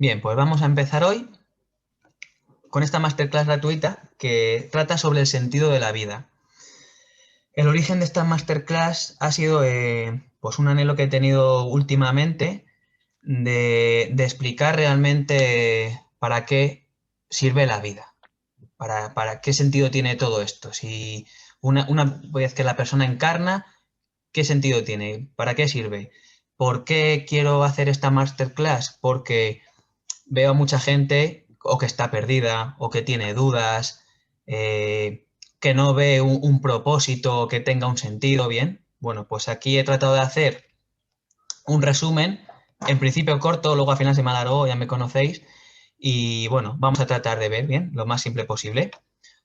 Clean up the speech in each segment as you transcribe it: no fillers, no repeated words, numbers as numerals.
Bien, pues vamos a empezar hoy con esta masterclass gratuita que trata sobre el sentido de la vida. El origen de esta masterclass ha sido pues un anhelo que he tenido últimamente de explicar realmente para qué sirve la vida, para qué sentido tiene todo esto. Si una vez que la persona encarna, ¿qué sentido tiene? ¿Para qué sirve? ¿Por qué quiero hacer esta masterclass? Porque veo a mucha gente o que está perdida o que tiene dudas, eh, que no ve un propósito o que tenga un sentido bien. Bueno, pues aquí he tratado de hacer un resumen, en principio corto, luego al final se me alargó, ya me conocéis, y bueno, vamos a tratar de ver bien, lo más simple posible.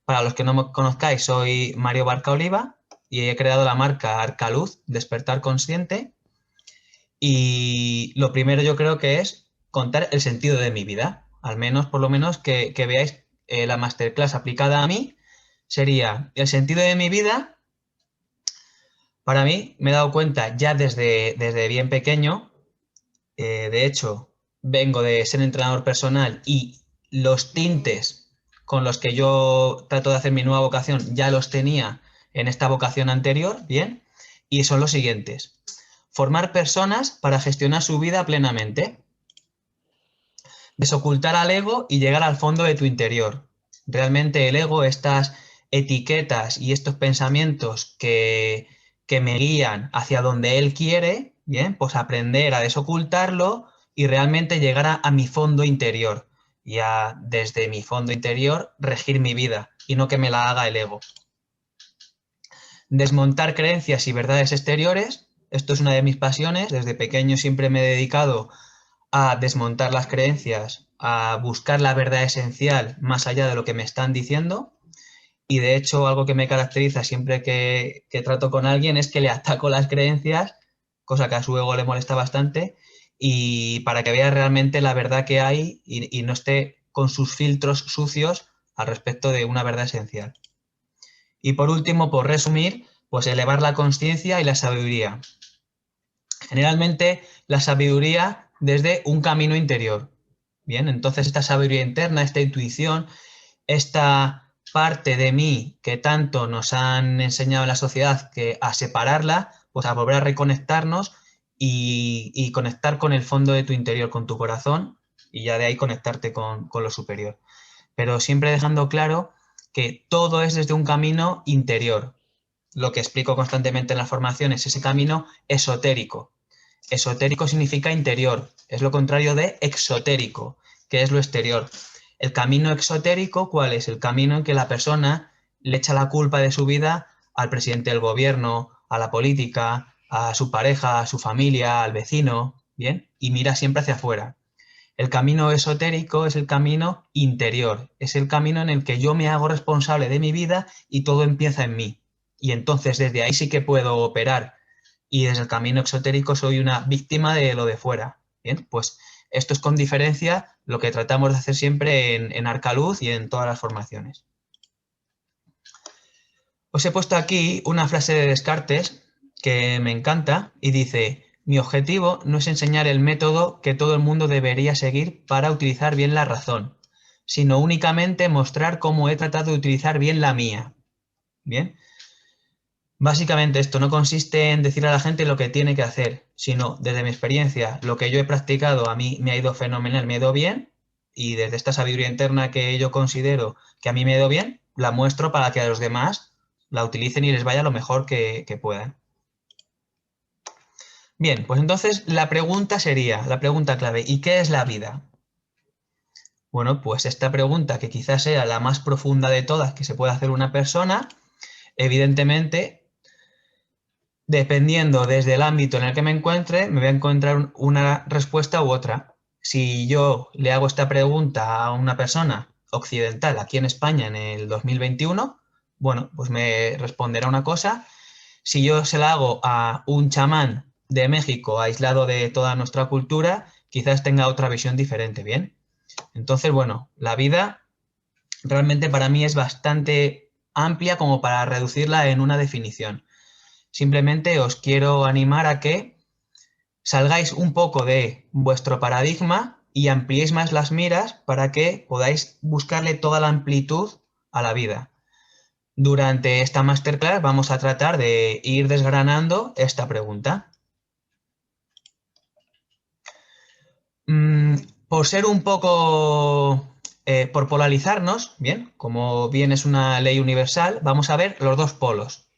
Para los que no me conozcáis, soy Mario Barca Oliva y he creado la marca Arcaluz, Despertar Consciente, y lo primero yo creo que es contar el sentido de mi vida. Al menos, por lo menos, que veáis la masterclass aplicada a mí. Sería el sentido de mi vida. Para mí, me he dado cuenta ya desde bien pequeño. De hecho, vengo de ser entrenador personal y los tintes con los que yo trato de hacer mi nueva vocación ya los tenía en esta vocación anterior, ¿bien? Y son los siguientes. Formar personas para gestionar su vida plenamente. Desocultar al ego y llegar al fondo de tu interior. Realmente el ego, estas etiquetas y estos pensamientos que me guían hacia donde él quiere, bien, pues aprender a desocultarlo y realmente llegar a mi fondo interior y a, desde mi fondo interior, regir mi vida y no que me la haga el ego. Desmontar creencias y verdades exteriores. Esto es una de mis pasiones. Desde pequeño siempre me he dedicado a desmontar las creencias, a buscar la verdad esencial más allá de lo que me están diciendo. Y de hecho, algo que me caracteriza siempre que trato con alguien es que le ataco las creencias, cosa que a su ego le molesta bastante, y para que vea realmente la verdad que hay y no esté con sus filtros sucios al respecto de una verdad esencial. Y por último, por resumir, pues elevar la conciencia y la sabiduría. Generalmente la sabiduría desde un camino interior. Bien, entonces esta sabiduría interna, esta intuición, esta parte de mí que tanto nos han enseñado en la sociedad que a separarla, pues a volver a reconectarnos y conectar con el fondo de tu interior, con tu corazón, y ya de ahí conectarte con lo superior. Pero siempre dejando claro que todo es desde un camino interior. Lo que explico constantemente en la formación es ese camino esotérico. Esotérico significa interior, es lo contrario de exotérico, que es lo exterior. El camino exotérico, ¿cuál es? El camino en que la persona le echa la culpa de su vida al presidente del gobierno, a la política, a su pareja, a su familia, al vecino, ¿bien? Y mira siempre hacia afuera. El camino esotérico es el camino interior, es el camino en el que yo me hago responsable de mi vida y todo empieza en mí. Y entonces desde ahí sí que puedo operar y desde el camino exotérico soy una víctima de lo de fuera. Bien, pues esto es con diferencia lo que tratamos de hacer siempre en Arcaluz y en todas las formaciones. Os he puesto aquí una frase de Descartes que me encanta y dice, mi objetivo no es enseñar el método que todo el mundo debería seguir para utilizar bien la razón, sino únicamente mostrar cómo he tratado de utilizar bien la mía. Bien, básicamente esto no consiste en decir a la gente lo que tiene que hacer, sino desde mi experiencia, lo que yo he practicado a mí me ha ido fenomenal, me ha ido bien, y desde esta sabiduría interna que yo considero que a mí me ha ido bien, la muestro para que a los demás la utilicen y les vaya lo mejor que puedan. Bien, pues entonces la pregunta sería, la pregunta clave, ¿y qué es la vida? Bueno, pues esta pregunta, que quizás sea la más profunda de todas que se puede hacer una persona, evidentemente dependiendo desde el ámbito en el que me encuentre, me voy a encontrar una respuesta u otra. Si yo le hago esta pregunta a una persona occidental aquí en España en el 2021, bueno, pues me responderá una cosa. Si yo se la hago a un chamán de México aislado de toda nuestra cultura, quizás tenga otra visión diferente, ¿bien? Entonces, bueno, la vida realmente para mí es bastante amplia como para reducirla en una definición. Simplemente os quiero animar a que salgáis un poco de vuestro paradigma y ampliéis más las miras para que podáis buscarle toda la amplitud a la vida. Durante esta masterclass vamos a tratar de ir desgranando esta pregunta. Por ser un poco, por polarizarnos, bien, como bien es una ley universal, vamos a ver los dos polos.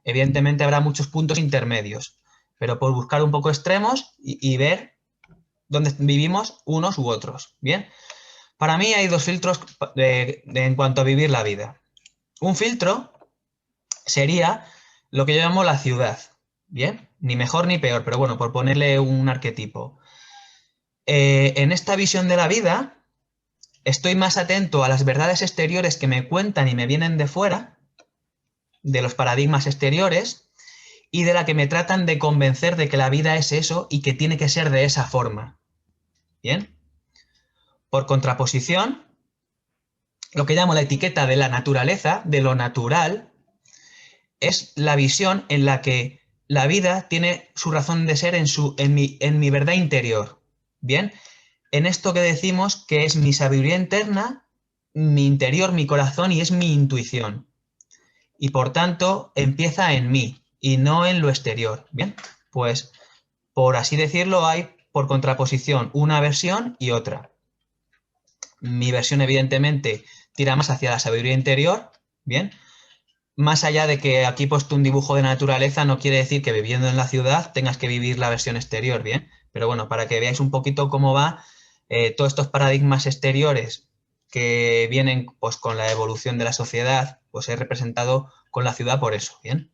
Evidentemente habrá muchos puntos intermedios, pero por buscar un poco extremos y ver dónde vivimos unos u otros, bien. Para mí hay dos filtros en cuanto a vivir la vida. Un filtro sería lo que yo llamo la ciudad, bien, ni mejor ni peor, pero bueno, por ponerle un arquetipo. En esta visión de la vida, estoy más atento a las verdades exteriores que me cuentan y me vienen de fuera, de los paradigmas exteriores, y de la que me tratan de convencer de que la vida es eso y que tiene que ser de esa forma. ¿Bien? Por contraposición, lo que llamo la etiqueta de la naturaleza, de lo natural, es la visión en la que la vida tiene su razón de ser en mi verdad interior. ¿Bien? En esto que decimos que es mi sabiduría interna, mi interior, mi corazón y es mi intuición. Y por tanto, empieza en mí y no en lo exterior. Bien, pues por así decirlo, hay por contraposición una versión y otra. Mi versión, evidentemente, tira más hacia la sabiduría interior. Bien, más allá de que aquí he puesto un dibujo de naturaleza, no quiere decir que viviendo en la ciudad tengas que vivir la versión exterior, ¿bien? Pero bueno, para que veáis un poquito cómo va todos estos paradigmas exteriores que vienen pues, con la evolución de la sociedad, pues he representado con la ciudad por eso, ¿bien?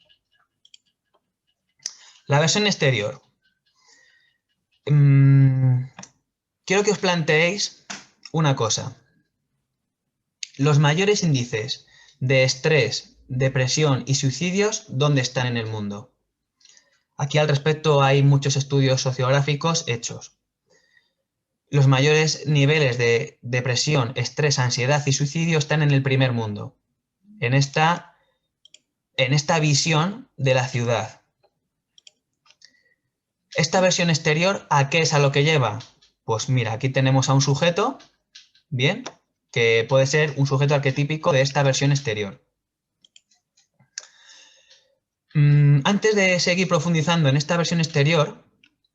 La versión exterior. Quiero que os planteéis una cosa. Los mayores índices de estrés, depresión y suicidios, ¿dónde están en el mundo? Aquí al respecto hay muchos estudios sociográficos hechos. Los mayores niveles de depresión, estrés, ansiedad y suicidio están en el primer mundo, en esta visión de la ciudad. Esta versión exterior, ¿a qué es a lo que lleva? Pues mira, aquí tenemos a un sujeto, bien, que puede ser un sujeto arquetípico de esta versión exterior. Antes de seguir profundizando en esta versión exterior,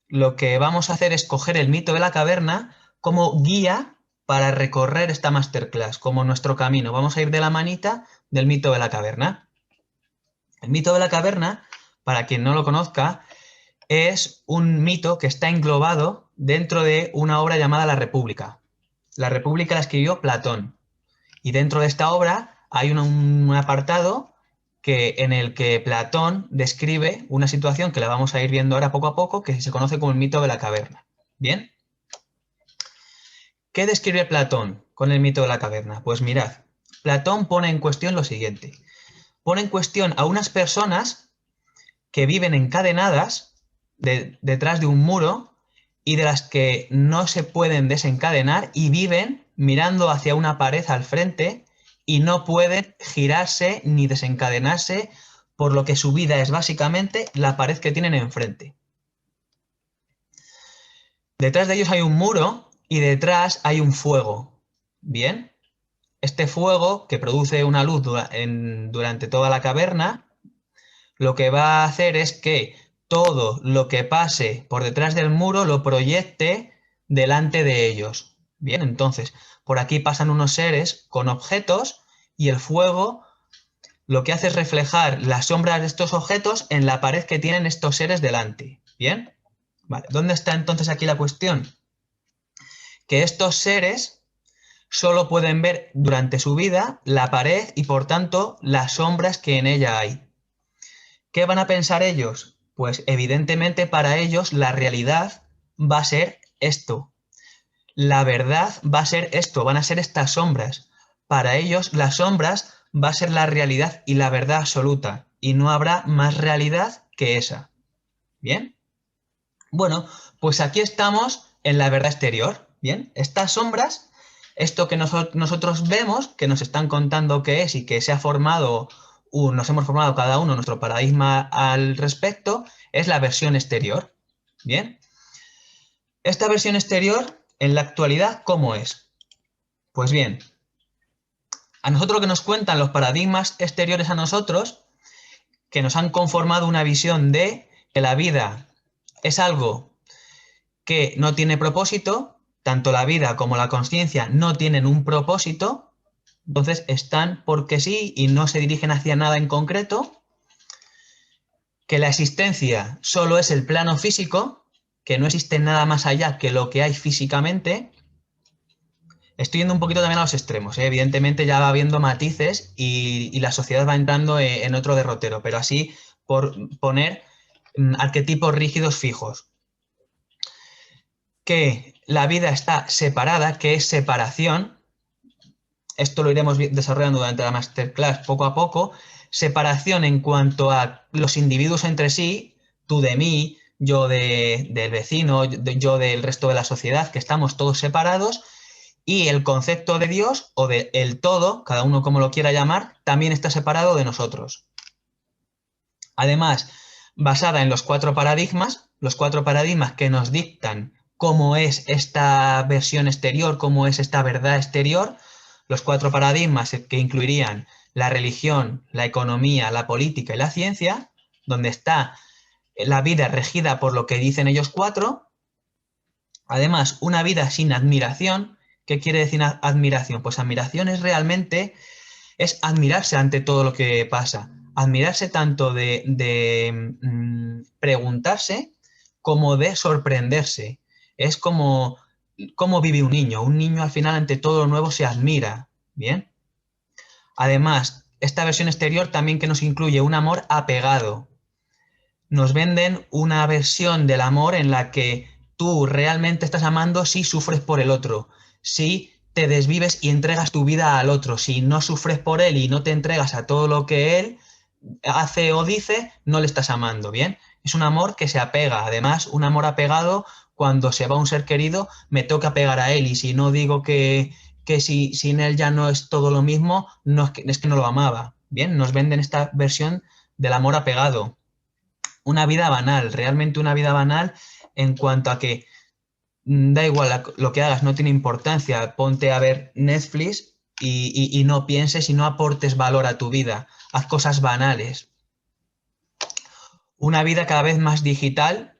lo que vamos a hacer es coger el mito de la caverna como guía para recorrer esta masterclass, como nuestro camino. Vamos a ir de la manita del mito de la caverna. El mito de la caverna, para quien no lo conozca, es un mito que está englobado dentro de una obra llamada La República. La República la escribió Platón. Y dentro de esta obra hay un apartado en el que Platón describe una situación que la vamos a ir viendo ahora poco a poco, que se conoce como el mito de la caverna. ¿Bien? ¿Qué describe Platón con el mito de la caverna? Pues mirad, Platón pone en cuestión lo siguiente. Pone en cuestión a unas personas que viven encadenadas detrás de un muro y de las que no se pueden desencadenar y viven mirando hacia una pared al frente y no pueden girarse ni desencadenarse, por lo que su vida es básicamente la pared que tienen enfrente. Detrás de ellos hay un muro y detrás hay un fuego. ¿Bien? Este fuego, que produce una luz durante toda la caverna, lo que va a hacer es que todo lo que pase por detrás del muro lo proyecte delante de ellos. Bien, entonces, por aquí pasan unos seres con objetos y el fuego lo que hace es reflejar las sombras de estos objetos en la pared que tienen estos seres delante. ¿Bien? Vale, ¿dónde está entonces aquí la cuestión? Que estos seres solo pueden ver durante su vida la pared y por tanto las sombras que en ella hay. ¿Qué van a pensar ellos? Pues evidentemente para ellos la realidad va a ser esto. La verdad va a ser esto, van a ser estas sombras. Para ellos las sombras va a ser la realidad y la verdad absoluta. Y no habrá más realidad que esa. ¿Bien? Bueno, pues aquí estamos en la verdad exterior. ¿Bien? Estas sombras, esto que nosotros vemos, que nos están contando qué es y que se ha formado nos hemos formado cada uno nuestro paradigma al respecto, es la versión exterior. Bien. Esta versión exterior en la actualidad, ¿cómo es? Pues bien, a nosotros lo que nos cuentan los paradigmas exteriores a nosotros, que nos han conformado una visión de que la vida es algo que no tiene propósito, tanto la vida como la consciencia no tienen un propósito, entonces están porque sí y no se dirigen hacia nada en concreto, que la existencia solo es el plano físico, que no existe nada más allá que lo que hay físicamente. Estoy yendo un poquito también a los extremos, ¿eh? Evidentemente ya va habiendo matices y la sociedad va entrando en otro derrotero, pero así por poner arquetipos rígidos fijos. Que la vida está separada, que es separación, esto lo iremos desarrollando durante la masterclass poco a poco, separación en cuanto a los individuos entre sí, tú de mí, yo del vecino, yo del resto de la sociedad, que estamos todos separados, y el concepto de Dios o de el todo, cada uno como lo quiera llamar, también está separado de nosotros. Además, basada en los cuatro paradigmas que nos dictan cómo es esta versión exterior, cómo es esta verdad exterior, los cuatro paradigmas que incluirían la religión, la economía, la política y la ciencia, donde está la vida regida por lo que dicen ellos cuatro. Además, una vida sin admiración. ¿Qué quiere decir admiración? Pues admiración es realmente es admirarse ante todo lo que pasa. Admirarse tanto de preguntarse como de sorprenderse. Es como cómo vive un niño. Un niño al final ante todo lo nuevo se admira. ¿Bien? Además, esta versión exterior también que nos incluye un amor apegado. Nos venden una versión del amor en la que tú realmente estás amando si sufres por el otro, si te desvives y entregas tu vida al otro, si no sufres por él y no te entregas a todo lo que él hace o dice, no le estás amando, ¿bien? Es un amor que se apega, además, un amor apegado, cuando se va un ser querido, me toca pegar a él y si no digo que si sin él ya no es todo lo mismo, no es que no lo amaba, ¿bien? Nos venden esta versión del amor apegado. Una vida banal, realmente una vida banal en cuanto a que da igual lo que hagas, no tiene importancia, ponte a ver Netflix y no pienses y no aportes valor a tu vida, haz cosas banales. Una vida cada vez más digital,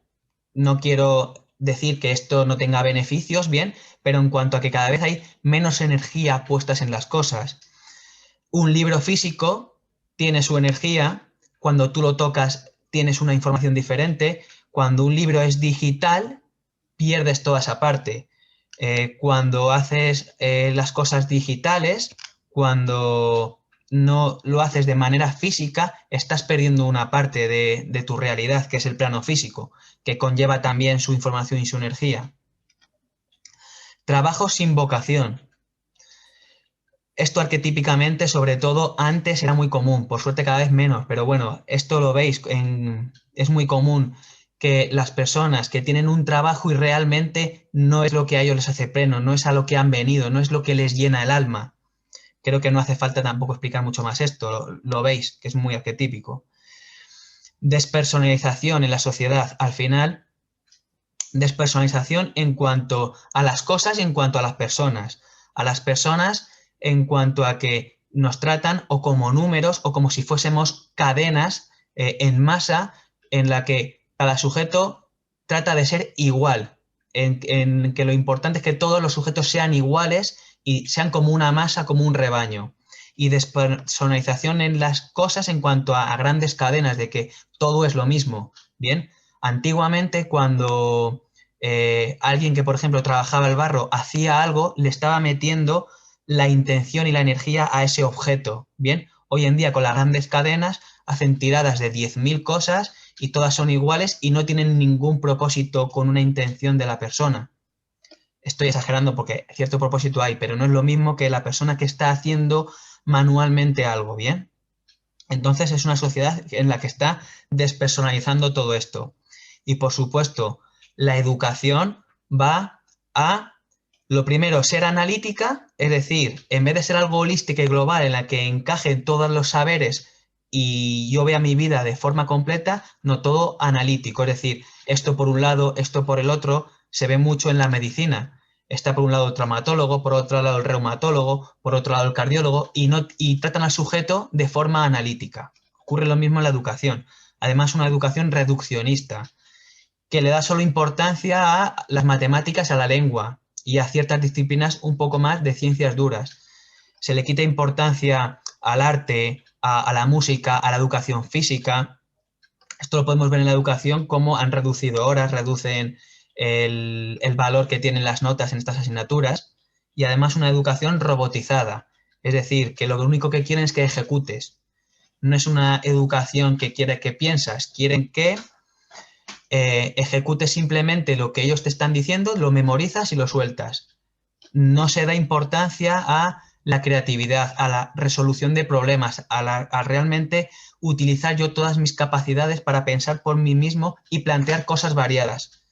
no quiero decir que esto no tenga beneficios, bien, pero en cuanto a que cada vez hay menos energía puestas en las cosas. Un libro físico tiene su energía, cuando tú lo tocas tienes una información diferente, cuando un libro es digital pierdes toda esa parte. Cuando haces las cosas digitales, cuando no lo haces de manera física, estás perdiendo una parte de tu realidad, que es el plano físico, que conlleva también su información y su energía. Trabajo sin vocación. Esto arquetípicamente, sobre todo, antes era muy común, por suerte cada vez menos, pero bueno, esto lo veis, es muy común que las personas que tienen un trabajo y realmente no es lo que a ellos les hace pleno, no es a lo que han venido, no es lo que les llena el alma. Creo que no hace falta tampoco explicar mucho más esto, lo veis, que es muy arquetípico. Despersonalización en la sociedad, al final, despersonalización en cuanto a las cosas y en cuanto a las personas. A las personas en cuanto a que nos tratan o como números o como si fuésemos cadenas en masa en la que cada sujeto trata de ser igual, en que lo importante es que todos los sujetos sean iguales y sean como una masa, como un rebaño. Y despersonalización en las cosas en cuanto a grandes cadenas, de que todo es lo mismo. Bien, antiguamente cuando alguien que, por ejemplo, trabajaba el barro hacía algo, le estaba metiendo la intención y la energía a ese objeto. Bien, hoy en día con las grandes cadenas hacen tiradas de 10.000 cosas y todas son iguales y no tienen ningún propósito con una intención de la persona. Estoy exagerando porque cierto propósito hay, pero no es lo mismo que la persona que está haciendo manualmente algo, ¿bien? Entonces es una sociedad en la que está despersonalizando todo esto. Y por supuesto, la educación va a, lo primero, ser analítica, es decir, en vez de ser algo holístico y global en la que encajen todos los saberes y yo vea mi vida de forma completa, no todo analítico, es decir, esto por un lado, esto por el otro, se ve mucho en la medicina. Está por un lado el traumatólogo, por otro lado el reumatólogo, por otro lado el cardiólogo, y tratan al sujeto de forma analítica. Ocurre lo mismo en la educación. Además, una educación reduccionista, que le da solo importancia a las matemáticas, a la lengua y a ciertas disciplinas un poco más de ciencias duras. Se le quita importancia al arte, a la música, a la educación física. Esto lo podemos ver en la educación, cómo han reducido horas, reducen el valor que tienen las notas en estas asignaturas, y además una educación robotizada. Es decir, que lo único que quieren es que ejecutes. No es una educación que quiere que piensas, quieren que ejecutes simplemente lo que ellos te están diciendo, lo memorizas y lo sueltas. No se da importancia a la creatividad, a la resolución de problemas, a realmente utilizar yo todas mis capacidades para pensar por mí mismo y plantear cosas variadas.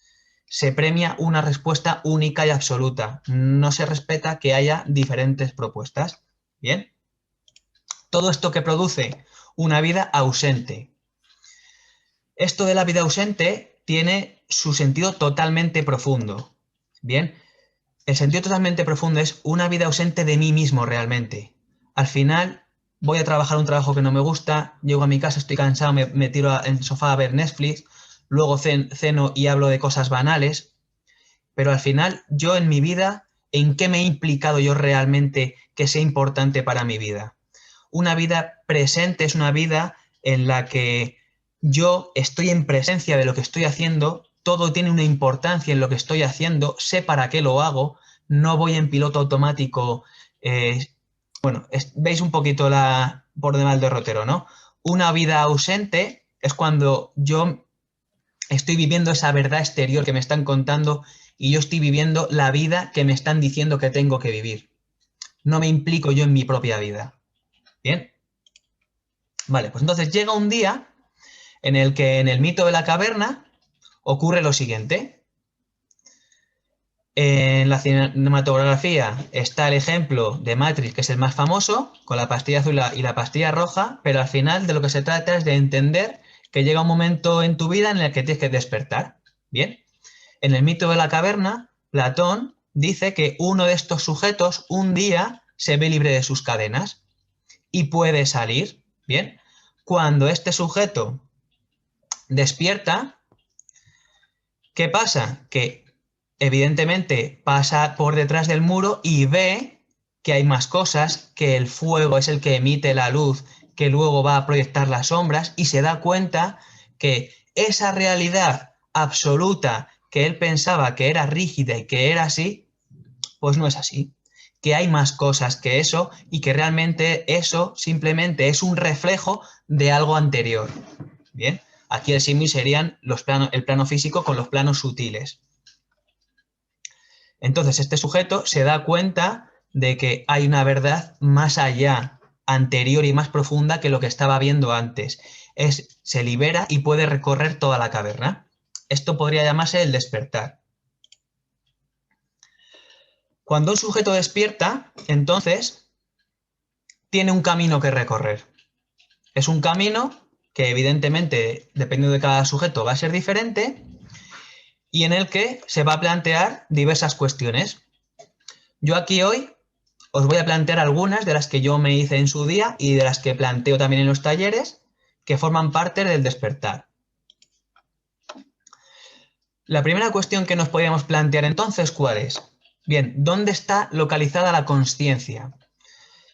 Se premia una respuesta única y absoluta. No se respeta que haya diferentes propuestas. Bien. Todo esto que produce una vida ausente. Esto de la vida ausente tiene su sentido totalmente profundo. Bien. El sentido totalmente profundo es una vida ausente de mí mismo realmente. Al final voy a trabajar un trabajo que no me gusta, llego a mi casa, estoy cansado, me tiro en el sofá a ver Netflix, luego ceno y hablo de cosas banales, pero al final yo en mi vida, ¿en qué me he implicado yo realmente que sea importante para mi vida? Una vida presente es una vida en la que yo estoy en presencia de lo que estoy haciendo, todo tiene una importancia en lo que estoy haciendo, sé para qué lo hago, no voy en piloto automático. Bueno, veis un poquito por demás el derrotero, ¿no? Una vida ausente es cuando yo estoy viviendo esa verdad exterior que me están contando y yo estoy viviendo la vida que me están diciendo que tengo que vivir. No me implico yo en mi propia vida. ¿Bien? Vale, pues entonces llega un día en el que en el mito de la caverna ocurre lo siguiente. En la cinematografía está el ejemplo de Matrix, que es el más famoso, con la pastilla azul y la pastilla roja, pero al final de lo que se trata es de entender que llega un momento en tu vida en el que tienes que despertar. Bien, en el mito de la caverna, Platón dice que uno de estos sujetos un día se ve libre de sus cadenas y puede salir. Bien, cuando este sujeto despierta, ¿qué pasa? Que evidentemente pasa por detrás del muro y ve que hay más cosas, que el fuego es el que emite la luz, que luego va a proyectar las sombras, y se da cuenta que esa realidad absoluta que él pensaba que era rígida y que era así, pues no es así. Que hay más cosas que eso y que realmente eso simplemente es un reflejo de algo anterior. Bien, aquí el símil serían el plano físico con los planos sutiles. Entonces este sujeto se da cuenta de que hay una verdad más allá, anterior y más profunda que lo que estaba viendo antes. Se libera y puede recorrer toda la caverna. Esto podría llamarse el despertar. Cuando un sujeto despierta, entonces, tiene un camino que recorrer. Es un camino que evidentemente, dependiendo de cada sujeto, va a ser diferente y en el que se va a plantear diversas cuestiones. Yo aquí hoy os voy a plantear algunas de las que yo me hice en su día y de las que planteo también en los talleres que forman parte del despertar. La primera cuestión que nos podríamos plantear entonces, ¿cuál es? Bien, ¿dónde está localizada la consciencia?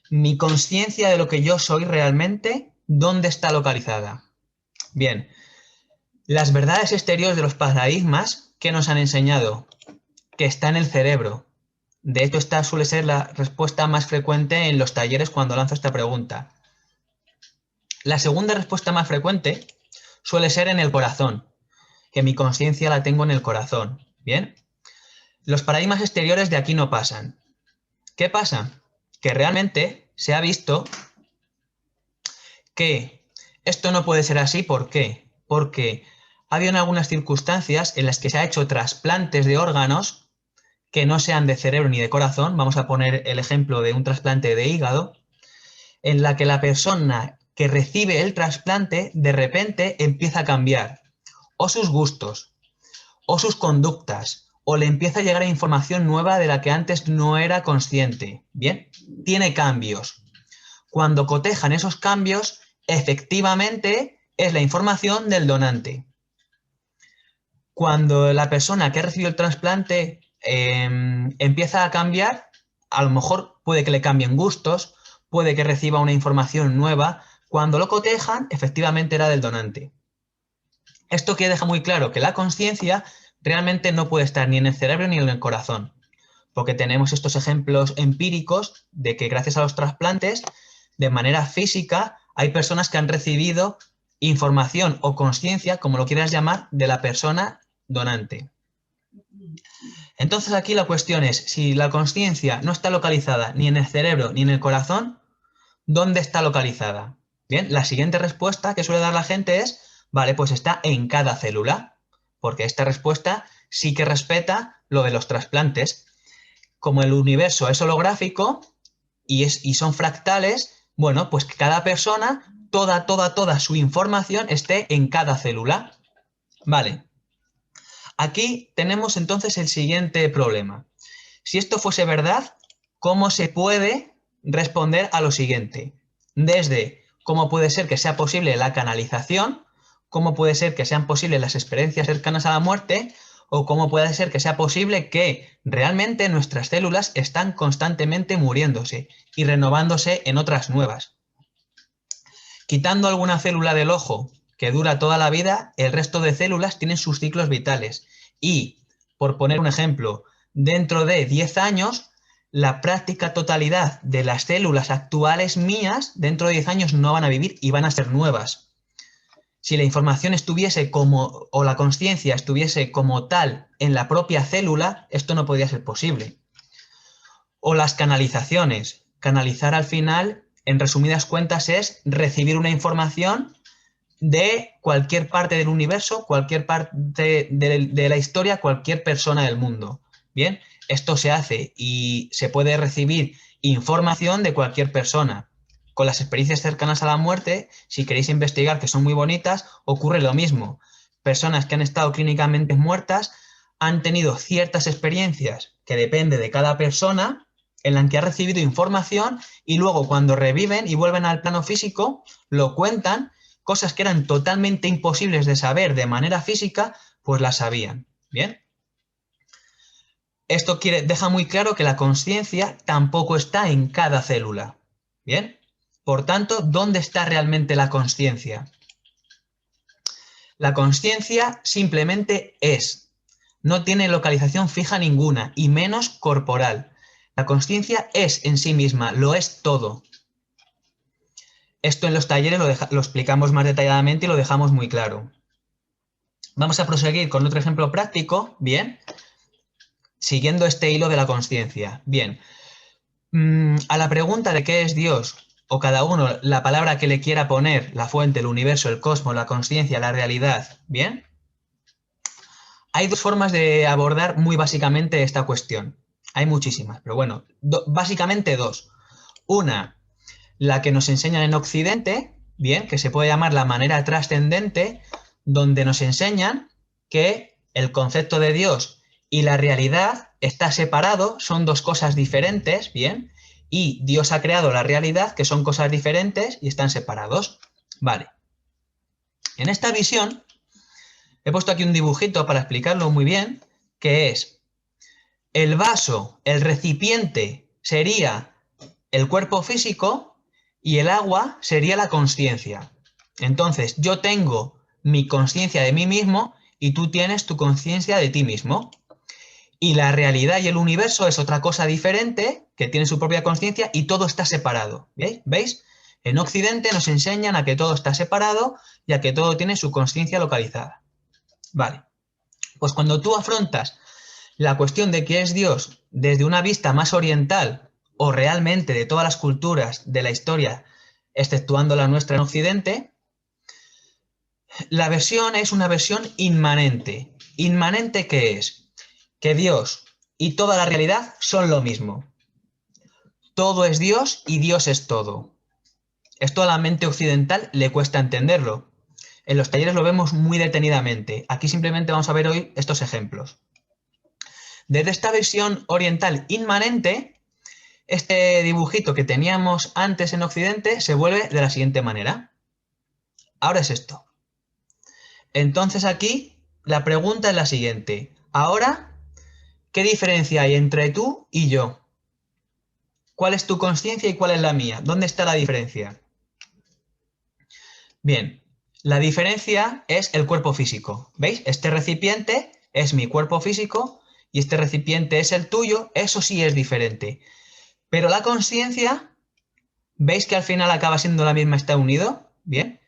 Mi consciencia de lo que yo soy realmente, ¿dónde está localizada? Bien, las verdades exteriores de los paradigmas que nos han enseñado, que está en el cerebro. De hecho, esta suele ser la respuesta más frecuente en los talleres cuando lanzo esta pregunta. La segunda respuesta más frecuente suele ser en el corazón, que mi conciencia la tengo en el corazón. Bien, los paradigmas exteriores de aquí no pasan. ¿Qué pasa? Que realmente se ha visto que esto no puede ser así. ¿Por qué? Porque ha habido algunas circunstancias en las que se ha hecho trasplantes de órganos que no sean de cerebro ni de corazón. Vamos a poner el ejemplo de un trasplante de hígado, en la que la persona que recibe el trasplante de repente empieza a cambiar o sus gustos, o sus conductas, o le empieza a llegar información nueva de la que antes no era consciente. Bien, tiene cambios. Cuando cotejan esos cambios, efectivamente es la información del donante. Cuando la persona que ha recibido el trasplante empieza a cambiar, a lo mejor puede que le cambien gustos, puede que reciba una información nueva. Cuando lo cotejan, efectivamente era del donante. Esto que deja muy claro que la conciencia realmente no puede estar ni en el cerebro ni en el corazón, porque tenemos estos ejemplos empíricos de que gracias a los trasplantes, de manera física, hay personas que han recibido información o conciencia, como lo quieras llamar, de la persona donante. Entonces aquí la cuestión es, si la conciencia no está localizada ni en el cerebro ni en el corazón, ¿dónde está localizada? Bien, la siguiente respuesta que suele dar la gente es, vale, pues está en cada célula, porque esta respuesta sí que respeta lo de los trasplantes. Como el universo es holográfico y son fractales, bueno, pues que cada persona, toda su información esté en cada célula. Vale. Aquí tenemos entonces el siguiente problema. Si esto fuese verdad, ¿cómo se puede responder a lo siguiente? Desde cómo puede ser que sea posible la canalización, cómo puede ser que sean posibles las experiencias cercanas a la muerte, o cómo puede ser que sea posible que realmente nuestras células están constantemente muriéndose y renovándose en otras nuevas. Quitando alguna célula del ojo que dura toda la vida, el resto de células tienen sus ciclos vitales. Y, por poner un ejemplo, dentro de 10 años, la práctica totalidad de las células actuales mías, dentro de 10 años no van a vivir y van a ser nuevas. Si la información estuviese como, o la conciencia estuviese como tal en la propia célula, esto no podría ser posible. O las canalizaciones. Canalizar al final, en resumidas cuentas, es recibir una información de cualquier parte del universo, cualquier parte de la historia, cualquier persona del mundo. Bien, esto se hace y se puede recibir información de cualquier persona. Con las experiencias cercanas a la muerte, si queréis investigar, que son muy bonitas, ocurre lo mismo. Personas que han estado clínicamente muertas han tenido ciertas experiencias que depende de cada persona, en la que ha recibido información y luego cuando reviven y vuelven al plano físico, lo cuentan. Cosas que eran totalmente imposibles de saber de manera física, pues las sabían. ¿Bien? Esto deja muy claro que la conciencia tampoco está en cada célula. ¿Bien? Por tanto, ¿dónde está realmente la conciencia? La conciencia simplemente es. No tiene localización fija ninguna, y menos corporal. La conciencia es en sí misma, lo es todo. Esto en los talleres lo explicamos más detalladamente y lo dejamos muy claro. Vamos a proseguir con otro ejemplo práctico, bien, siguiendo este hilo de la conciencia. Bien, a la pregunta de qué es Dios, o cada uno la palabra que le quiera poner, la fuente, el universo, el cosmos, la conciencia, la realidad, bien, hay dos formas de abordar muy básicamente esta cuestión. Hay muchísimas, pero bueno, básicamente dos. Una, la que nos enseñan en Occidente, bien, que se puede llamar la manera trascendente, donde nos enseñan que el concepto de Dios y la realidad está separado, son dos cosas diferentes, bien, y Dios ha creado la realidad, que son cosas diferentes y están separados. Vale. En esta visión, he puesto aquí un dibujito para explicarlo muy bien, que es el vaso, el recipiente sería el cuerpo físico y el agua sería la consciencia. Entonces, yo tengo mi consciencia de mí mismo y tú tienes tu conciencia de ti mismo. Y la realidad y el universo es otra cosa diferente, que tiene su propia conciencia y todo está separado. ¿Veis? En Occidente nos enseñan a que todo está separado y a que todo tiene su conciencia localizada. Vale. Pues cuando tú afrontas la cuestión de qué es Dios desde una vista más oriental o realmente de todas las culturas de la historia, exceptuando la nuestra en Occidente, la versión es una versión inmanente. ¿Inmanente qué es? Que Dios y toda la realidad son lo mismo. Todo es Dios y Dios es todo. Esto a la mente occidental le cuesta entenderlo. En los talleres lo vemos muy detenidamente. Aquí simplemente vamos a ver hoy estos ejemplos. Desde esta visión oriental inmanente, este dibujito que teníamos antes en Occidente se vuelve de la siguiente manera. Ahora es esto. Entonces aquí la pregunta es la siguiente. Ahora, ¿qué diferencia hay entre tú y yo? ¿Cuál es tu consciencia y cuál es la mía? ¿Dónde está la diferencia? Bien, la diferencia es el cuerpo físico. ¿Veis? Este recipiente es mi cuerpo físico y este recipiente es el tuyo. Eso sí es diferente. Pero la consciencia, ¿veis que al final acaba siendo la misma, está unido? Bien.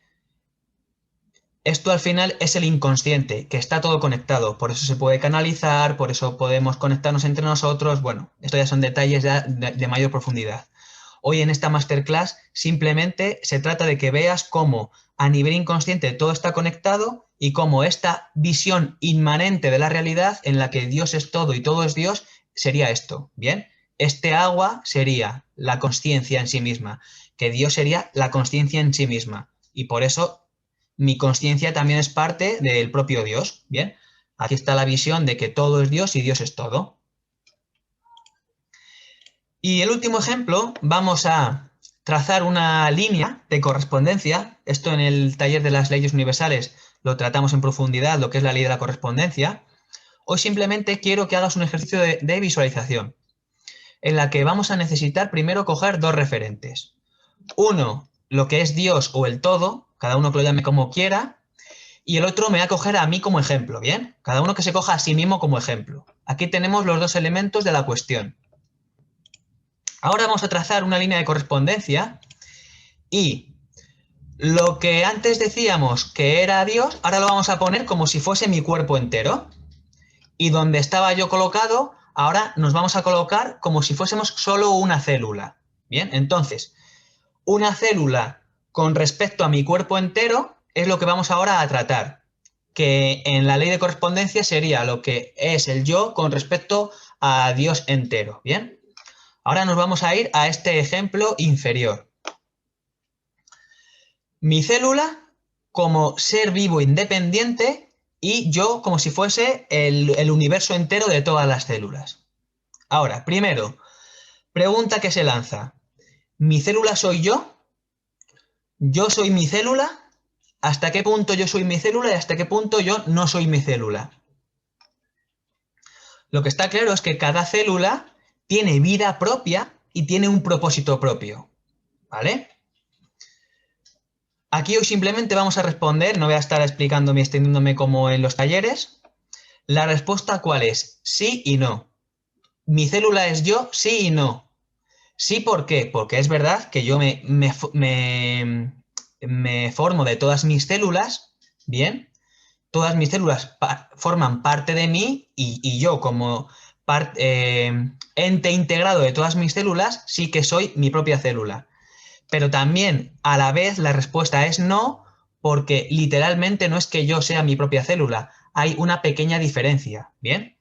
Esto al final es el inconsciente, que está todo conectado. Por eso se puede canalizar, por eso podemos conectarnos entre nosotros. Bueno, esto ya son detalles de mayor profundidad. Hoy en esta masterclass simplemente se trata de que veas cómo a nivel inconsciente todo está conectado y cómo esta visión inmanente de la realidad en la que Dios es todo y todo es Dios sería esto, ¿bien? Este agua sería la consciencia en sí misma, que Dios sería la consciencia en sí misma. Y por eso mi consciencia también es parte del propio Dios, ¿bien? Aquí está la visión de que todo es Dios y Dios es todo. Y el último ejemplo, vamos a trazar una línea de correspondencia. Esto en el taller de las leyes universales lo tratamos en profundidad, lo que es la ley de la correspondencia. Hoy simplemente quiero que hagas un ejercicio de visualización, en la que vamos a necesitar primero coger dos referentes. Uno, lo que es Dios o el todo, cada uno que lo llame como quiera, y el otro me va a coger a mí como ejemplo, ¿bien? Cada uno que se coja a sí mismo como ejemplo. Aquí tenemos los dos elementos de la cuestión. Ahora vamos a trazar una línea de correspondencia y lo que antes decíamos que era Dios, ahora lo vamos a poner como si fuese mi cuerpo entero. Y donde estaba yo colocado, ahora nos vamos a colocar como si fuésemos solo una célula. Bien, entonces, una célula con respecto a mi cuerpo entero es lo que vamos ahora a tratar, que en la ley de correspondencia sería lo que es el yo con respecto a Dios entero. Bien, ahora nos vamos a ir a este ejemplo inferior. Mi célula como ser vivo independiente y yo como si fuese el universo entero de todas las células. Ahora, primero, pregunta que se lanza. ¿Mi célula soy yo? ¿Yo soy mi célula? ¿Hasta qué punto yo soy mi célula y hasta qué punto yo no soy mi célula? Lo que está claro es que cada célula tiene vida propia y tiene un propósito propio. ¿Vale? Aquí hoy simplemente vamos a responder, no voy a estar explicándome y extendiéndome como en los talleres. La respuesta ¿cuál es? Sí y no. ¿Mi célula es yo? Sí y no. Sí, ¿por qué? Porque es verdad que yo me formo de todas mis células, ¿bien? Todas mis células forman parte de mí y yo como ente integrado de todas mis células sí que soy mi propia célula. Pero también a la vez la respuesta es no, porque literalmente no es que yo sea mi propia célula, hay una pequeña diferencia, ¿bien?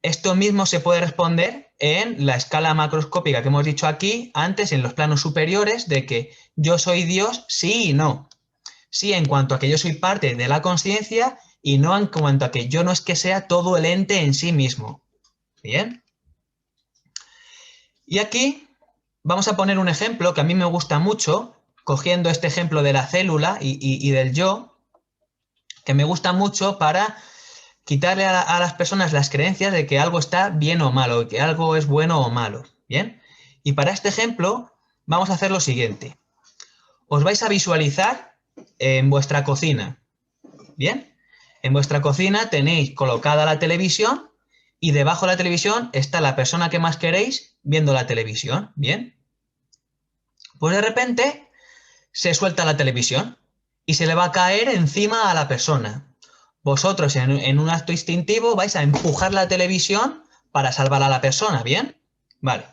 Esto mismo se puede responder en la escala macroscópica que hemos dicho aquí antes, en los planos superiores, de que yo soy Dios, sí y no. Sí en cuanto a que yo soy parte de la consciencia y no en cuanto a que yo no es que sea todo el ente en sí mismo. ¿Bien? Y aquí vamos a poner un ejemplo que a mí me gusta mucho, cogiendo este ejemplo de la célula y del yo, que me gusta mucho para quitarle a las personas las creencias de que algo está bien o malo, que algo es bueno o malo. ¿Bien? Y para este ejemplo vamos a hacer lo siguiente. Os vais a visualizar en vuestra cocina. ¿Bien? En vuestra cocina tenéis colocada la televisión y debajo de la televisión está la persona que más queréis viendo la televisión. ¿Bien? Pues de repente se suelta la televisión y se le va a caer encima a la persona. Vosotros en un acto instintivo vais a empujar la televisión para salvar a la persona, ¿bien? Vale.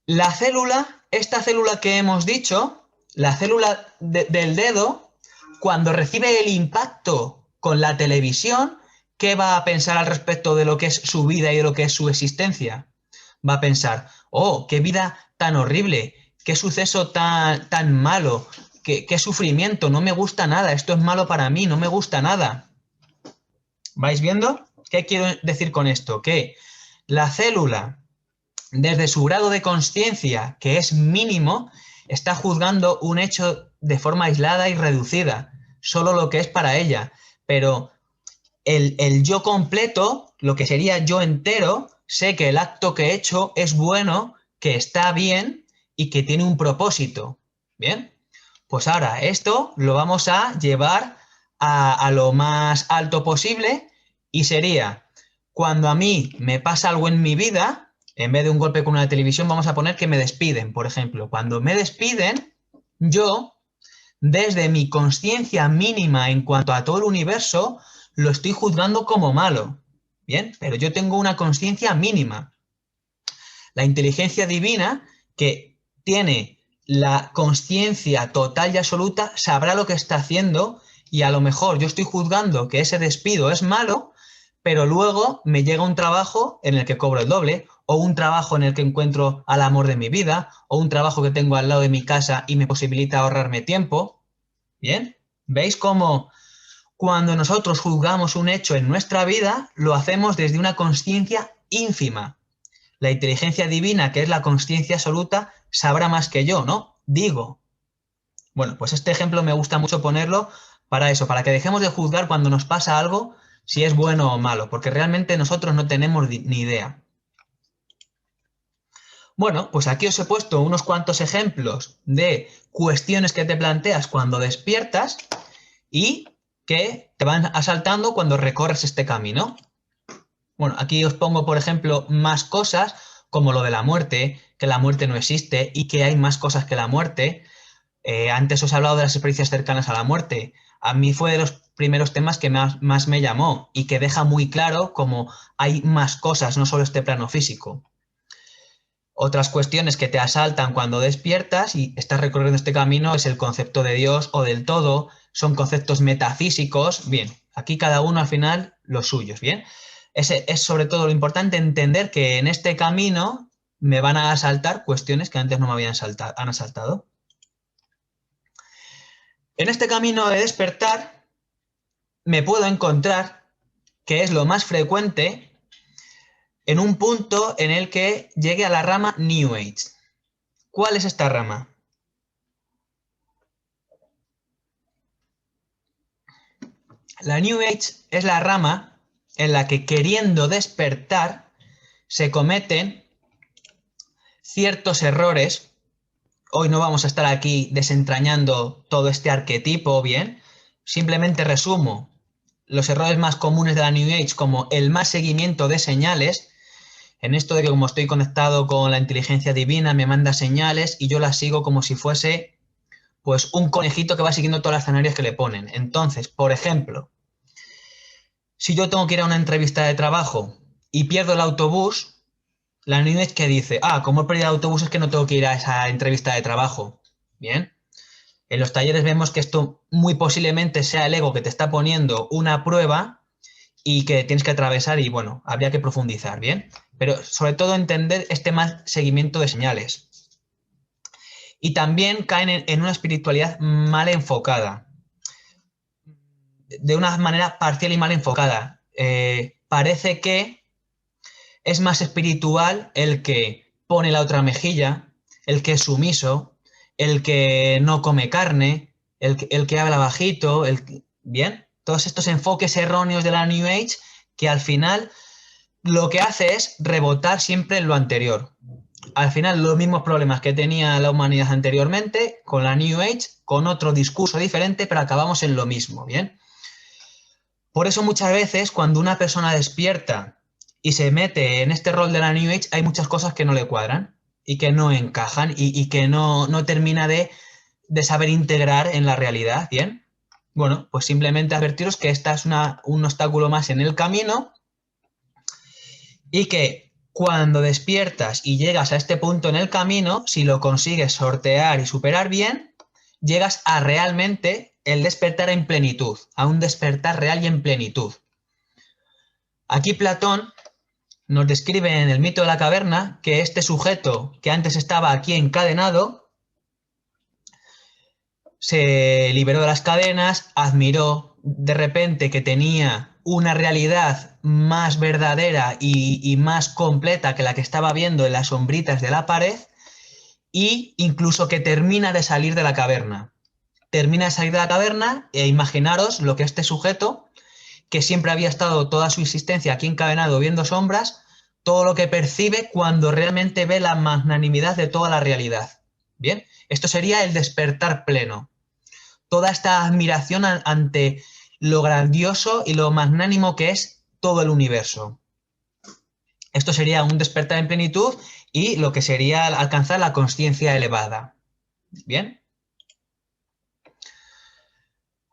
La célula, esta célula que hemos dicho, la célula del dedo, cuando recibe el impacto con la televisión, ¿qué va a pensar al respecto de lo que es su vida y de lo que es su existencia? Va a pensar, oh, qué vida tan horrible, qué suceso tan malo, qué sufrimiento, no me gusta nada, esto es malo para mí, no me gusta nada. ¿Vais viendo? ¿Qué quiero decir con esto? Que la célula, desde su grado de consciencia, que es mínimo, está juzgando un hecho de forma aislada y reducida, solo lo que es para ella. Pero el yo completo, lo que sería yo entero, sé que el acto que he hecho es bueno, que está bien y que tiene un propósito. ¿Bien? Pues ahora esto lo vamos a llevar a lo más alto posible y sería cuando a mí me pasa algo en mi vida, en vez de un golpe con una televisión, vamos a poner que me despiden, por ejemplo. Cuando me despiden, yo, desde mi conciencia mínima en cuanto a todo el universo, lo estoy juzgando como malo. Bien, pero yo tengo una conciencia mínima. La inteligencia divina, que tiene la conciencia total y absoluta, sabrá lo que está haciendo y a lo mejor yo estoy juzgando que ese despido es malo, pero luego me llega un trabajo en el que cobro el doble, o un trabajo en el que encuentro al amor de mi vida, o un trabajo que tengo al lado de mi casa y me posibilita ahorrarme tiempo. ¿Bien? ¿Veis cómo cuando nosotros juzgamos un hecho en nuestra vida, lo hacemos desde una conciencia ínfima? La inteligencia divina, que es la consciencia absoluta, sabrá más que yo, ¿no? Digo. Bueno, pues este ejemplo me gusta mucho ponerlo para eso, para que dejemos de juzgar cuando nos pasa algo si es bueno o malo, porque realmente nosotros no tenemos ni idea. Bueno, pues aquí os he puesto unos cuantos ejemplos de cuestiones que te planteas cuando despiertas y que te van asaltando cuando recorres este camino. Bueno, aquí os pongo, por ejemplo, más cosas como lo de la muerte, que la muerte no existe y que hay más cosas que la muerte. Antes os he hablado de las experiencias cercanas a la muerte. A mí fue de los primeros temas que más me llamó y que deja muy claro cómo hay más cosas, no solo este plano físico. Otras cuestiones que te asaltan cuando despiertas y estás recorriendo este camino es el concepto de Dios o del todo, son conceptos metafísicos. Bien, aquí cada uno al final los suyos, ¿bien? Es sobre todo lo importante entender que en este camino me van a asaltar cuestiones que antes no me han asaltado. En este camino de despertar me puedo encontrar, que es lo más frecuente, en un punto en el que llegue a la rama New Age. ¿Cuál es esta rama? La New Age es la rama en la que, queriendo despertar, se cometen ciertos errores. Hoy no vamos a estar aquí desentrañando todo este arquetipo, ¿bien? Simplemente resumo los errores más comunes de la New Age como el más seguimiento de señales, en esto de que como estoy conectado con la inteligencia divina, me manda señales y yo las sigo como si fuese pues un conejito que va siguiendo todas las zanahorias que le ponen. Entonces, por ejemplo, si yo tengo que ir a una entrevista de trabajo y pierdo el autobús, la New Age que dice, como he perdido el autobús es que no tengo que ir a esa entrevista de trabajo. Bien. En los talleres vemos que esto muy posiblemente sea el ego que te está poniendo una prueba y que tienes que atravesar y bueno, habría que profundizar, ¿bien? Pero sobre todo entender este mal seguimiento de señales. Y también caen en una espiritualidad mal enfocada, de una manera parcial y mal enfocada. Parece que es más espiritual el que pone la otra mejilla, el que es sumiso, el que no come carne, el que habla bajito, bien, todos estos enfoques erróneos de la New Age que al final lo que hace es rebotar siempre en lo anterior. Al final los mismos problemas que tenía la humanidad anteriormente con la New Age, con otro discurso diferente, pero acabamos en lo mismo, ¿bien? Por eso muchas veces cuando una persona despierta y se mete en este rol de la New Age, hay muchas cosas que no le cuadran y que no encajan y que no termina de saber integrar en la realidad, ¿bien? Bueno, pues simplemente advertiros que esta es un obstáculo más en el camino y que cuando despiertas y llegas a este punto en el camino, si lo consigues sortear y superar bien, llegas a realmente el despertar en plenitud, a un despertar real y en plenitud. Aquí Platón nos describe en el mito de la caverna que este sujeto que antes estaba aquí encadenado se liberó de las cadenas, admiró de repente que tenía una realidad más verdadera y más completa que la que estaba viendo en las sombritas de la pared, y incluso que termina de salir de la caverna. Termina de salir de la caverna e imaginaros lo que este sujeto, que siempre había estado toda su existencia aquí encadenado viendo sombras, todo lo que percibe cuando realmente ve la magnanimidad de toda la realidad. Bien, esto sería el despertar pleno. Toda esta admiración ante lo grandioso y lo magnánimo que es todo el universo. Esto sería un despertar en plenitud y lo que sería alcanzar la consciencia elevada. Bien.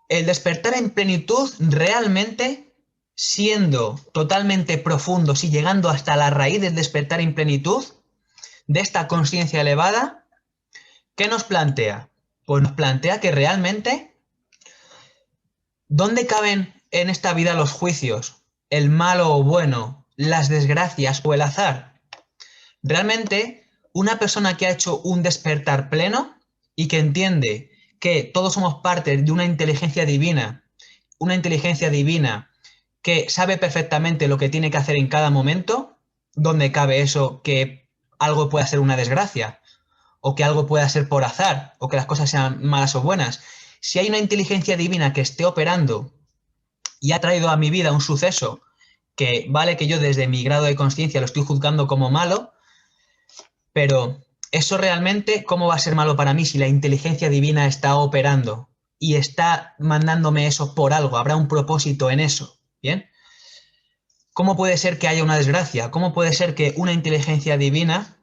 El despertar en plenitud realmente, siendo totalmente profundos y llegando hasta la raíz del despertar en plenitud, de esta consciencia elevada, ¿qué nos plantea? Pues nos plantea que realmente, ¿dónde caben en esta vida los juicios, el malo o bueno, las desgracias o el azar? Realmente, una persona que ha hecho un despertar pleno y que entiende que todos somos parte de una inteligencia divina que sabe perfectamente lo que tiene que hacer en cada momento, ¿dónde cabe eso que algo pueda ser una desgracia? O que algo pueda ser por azar, o que las cosas sean malas o buenas. Si hay una inteligencia divina que esté operando y ha traído a mi vida un suceso que vale que yo desde mi grado de conciencia lo estoy juzgando como malo, pero eso realmente, ¿cómo va a ser malo para mí si la inteligencia divina está operando y está mandándome eso por algo? Habrá un propósito en eso, ¿bien? ¿Cómo puede ser que haya una desgracia? ¿Cómo puede ser que una inteligencia divina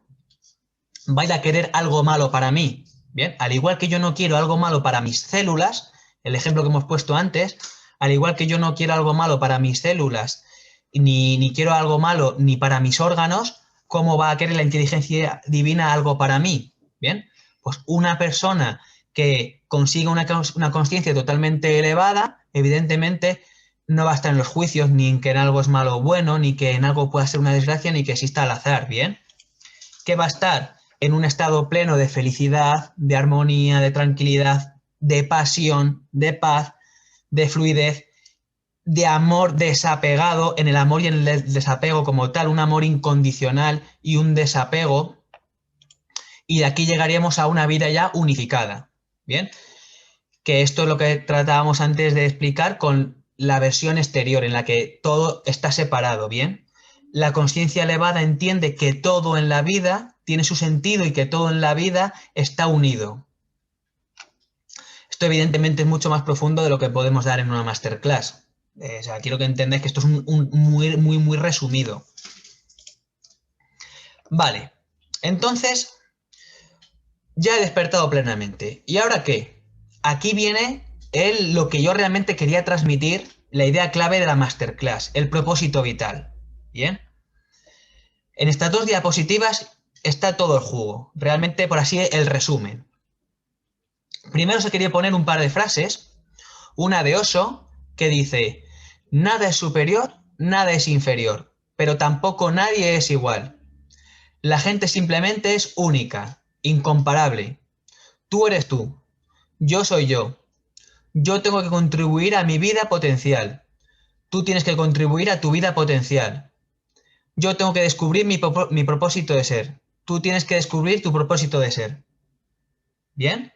vaya a querer algo malo para mí? Bien, al igual que yo no quiero algo malo para mis células, el ejemplo que hemos puesto antes, al igual que yo no quiero algo malo para mis células, ni quiero algo malo ni para mis órganos, ¿cómo va a querer la inteligencia divina algo para mí? Bien, pues una persona que consiga una conciencia totalmente elevada, evidentemente no va a estar en los juicios, ni en que en algo es malo o bueno, ni que en algo pueda ser una desgracia, ni que exista al azar, ¿bien? ¿Qué va a estar? En un estado pleno de felicidad, de armonía, de tranquilidad, de pasión, de paz, de fluidez, de amor desapegado, en el amor y en el desapego como tal, un amor incondicional y un desapego, y de aquí llegaríamos a una vida ya unificada, ¿bien? Que esto es lo que tratábamos antes de explicar con la versión exterior, en la que todo está separado, ¿bien? La conciencia elevada entiende que todo en la vida tiene su sentido y que todo en la vida está unido. Esto evidentemente es mucho más profundo de lo que podemos dar en una masterclass. O sea, quiero que entendáis que esto es muy resumido. Vale, entonces ya he despertado plenamente. ¿Y ahora qué? Aquí viene lo que yo realmente quería transmitir, la idea clave de la masterclass, el propósito vital. ¿Bien? En estas dos diapositivas está todo el jugo. Realmente, por así, el resumen. Primero se quería poner un par de frases. Una de Osho, que dice: nada es superior, nada es inferior, pero tampoco nadie es igual. La gente simplemente es única, incomparable. Tú eres tú, yo soy yo. Yo tengo que contribuir a mi vida potencial. Tú tienes que contribuir a tu vida potencial. Yo tengo que descubrir mi propósito de ser. Tú tienes que descubrir tu propósito de ser. ¿Bien?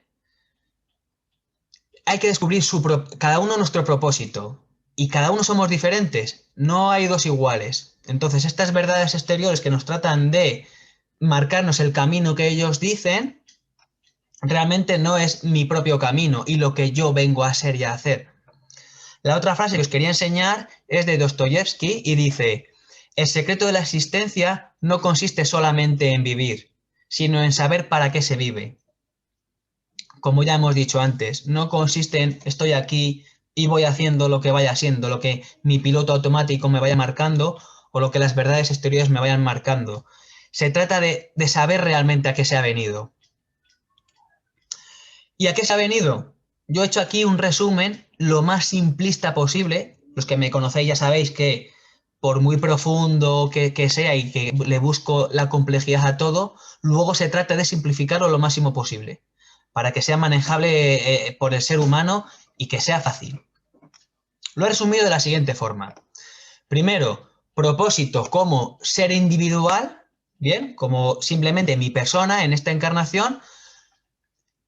Hay que descubrir cada uno nuestro propósito. Y cada uno somos diferentes. No hay dos iguales. Entonces, estas verdades exteriores que nos tratan de marcarnos el camino que ellos dicen, realmente no es mi propio camino y lo que yo vengo a ser y a hacer. La otra frase que os quería enseñar es de Dostoyevsky y dice: el secreto de la existencia no consiste solamente en vivir, sino en saber para qué se vive. Como ya hemos dicho antes, no consiste en estoy aquí y voy haciendo lo que vaya siendo, lo que mi piloto automático me vaya marcando o lo que las verdades exteriores me vayan marcando. Se trata de saber realmente a qué se ha venido. ¿Y a qué se ha venido? Yo he hecho aquí un resumen lo más simplista posible. Los que me conocéis ya sabéis que por muy profundo que sea y que le busco la complejidad a todo, luego se trata de simplificarlo lo máximo posible, para que sea manejable por el ser humano y que sea fácil. Lo he resumido de la siguiente forma. Primero, propósito como ser individual, ¿bien? Como simplemente mi persona en esta encarnación.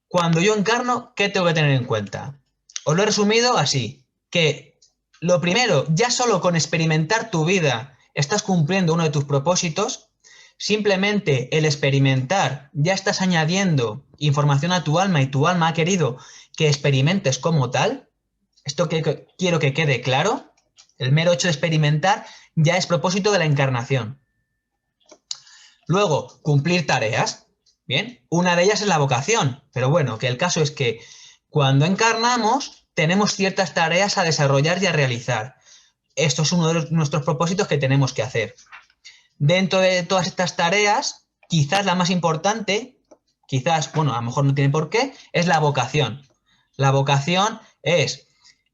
Cuando yo encarno, ¿qué tengo que tener en cuenta? Os lo he resumido así, que lo primero, ya solo con experimentar tu vida estás cumpliendo uno de tus propósitos. Simplemente el experimentar, ya estás añadiendo información a tu alma y tu alma ha querido que experimentes como tal. Esto que quiero que quede claro. El mero hecho de experimentar ya es propósito de la encarnación. Luego, cumplir tareas. Bien, una de ellas es la vocación, pero bueno, que el caso es que cuando encarnamos tenemos ciertas tareas a desarrollar y a realizar. Esto es uno de nuestros propósitos que tenemos que hacer. Dentro de todas estas tareas, quizás la más importante, quizás, bueno, a lo mejor no tiene por qué, es la vocación. La vocación es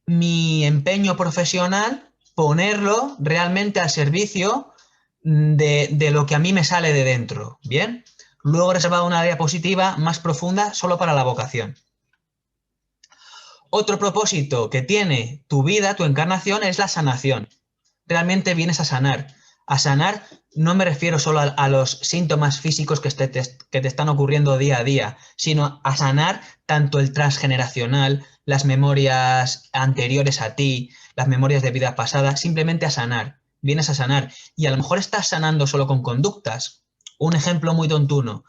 mi empeño profesional, ponerlo realmente al servicio de lo que a mí me sale de dentro, ¿bien? Luego he reservado una área positiva más profunda solo para la vocación. Otro propósito que tiene tu vida, tu encarnación, es la sanación. Realmente vienes a sanar. A sanar no me refiero solo a los síntomas físicos que te están ocurriendo día a día, sino a sanar tanto el transgeneracional, las memorias anteriores a ti, las memorias de vida pasada, simplemente a sanar. Vienes a sanar. Y a lo mejor estás sanando solo con conductas. Un ejemplo muy tontuno.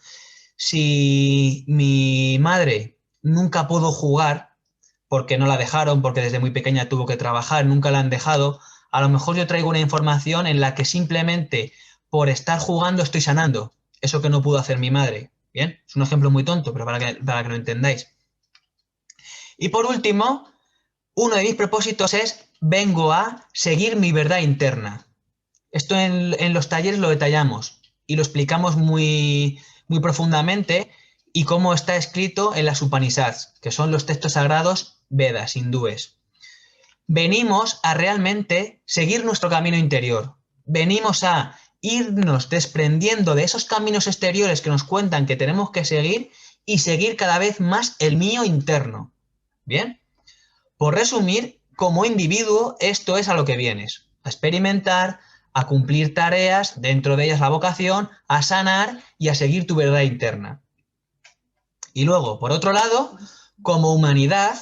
Si mi madre nunca pudo jugar porque no la dejaron, porque desde muy pequeña tuvo que trabajar, nunca la han dejado, a lo mejor yo traigo una información en la que simplemente por estar jugando estoy sanando eso que no pudo hacer mi madre. Bien, es un ejemplo muy tonto, pero para que lo entendáis. Y por último, uno de mis propósitos es vengo a seguir mi verdad interna. Esto en los talleres lo detallamos y lo explicamos muy profundamente y cómo está escrito en las Upanishads, que son los textos sagrados Vedas, hindúes. Venimos a realmente seguir nuestro camino interior. Venimos a irnos desprendiendo de esos caminos exteriores que nos cuentan que tenemos que seguir y seguir cada vez más el mío interno. ¿Bien? Por resumir, como individuo, esto es a lo que vienes. A experimentar, a cumplir tareas, dentro de ellas la vocación, a sanar y a seguir tu verdad interna. Y luego, por otro lado, como humanidad,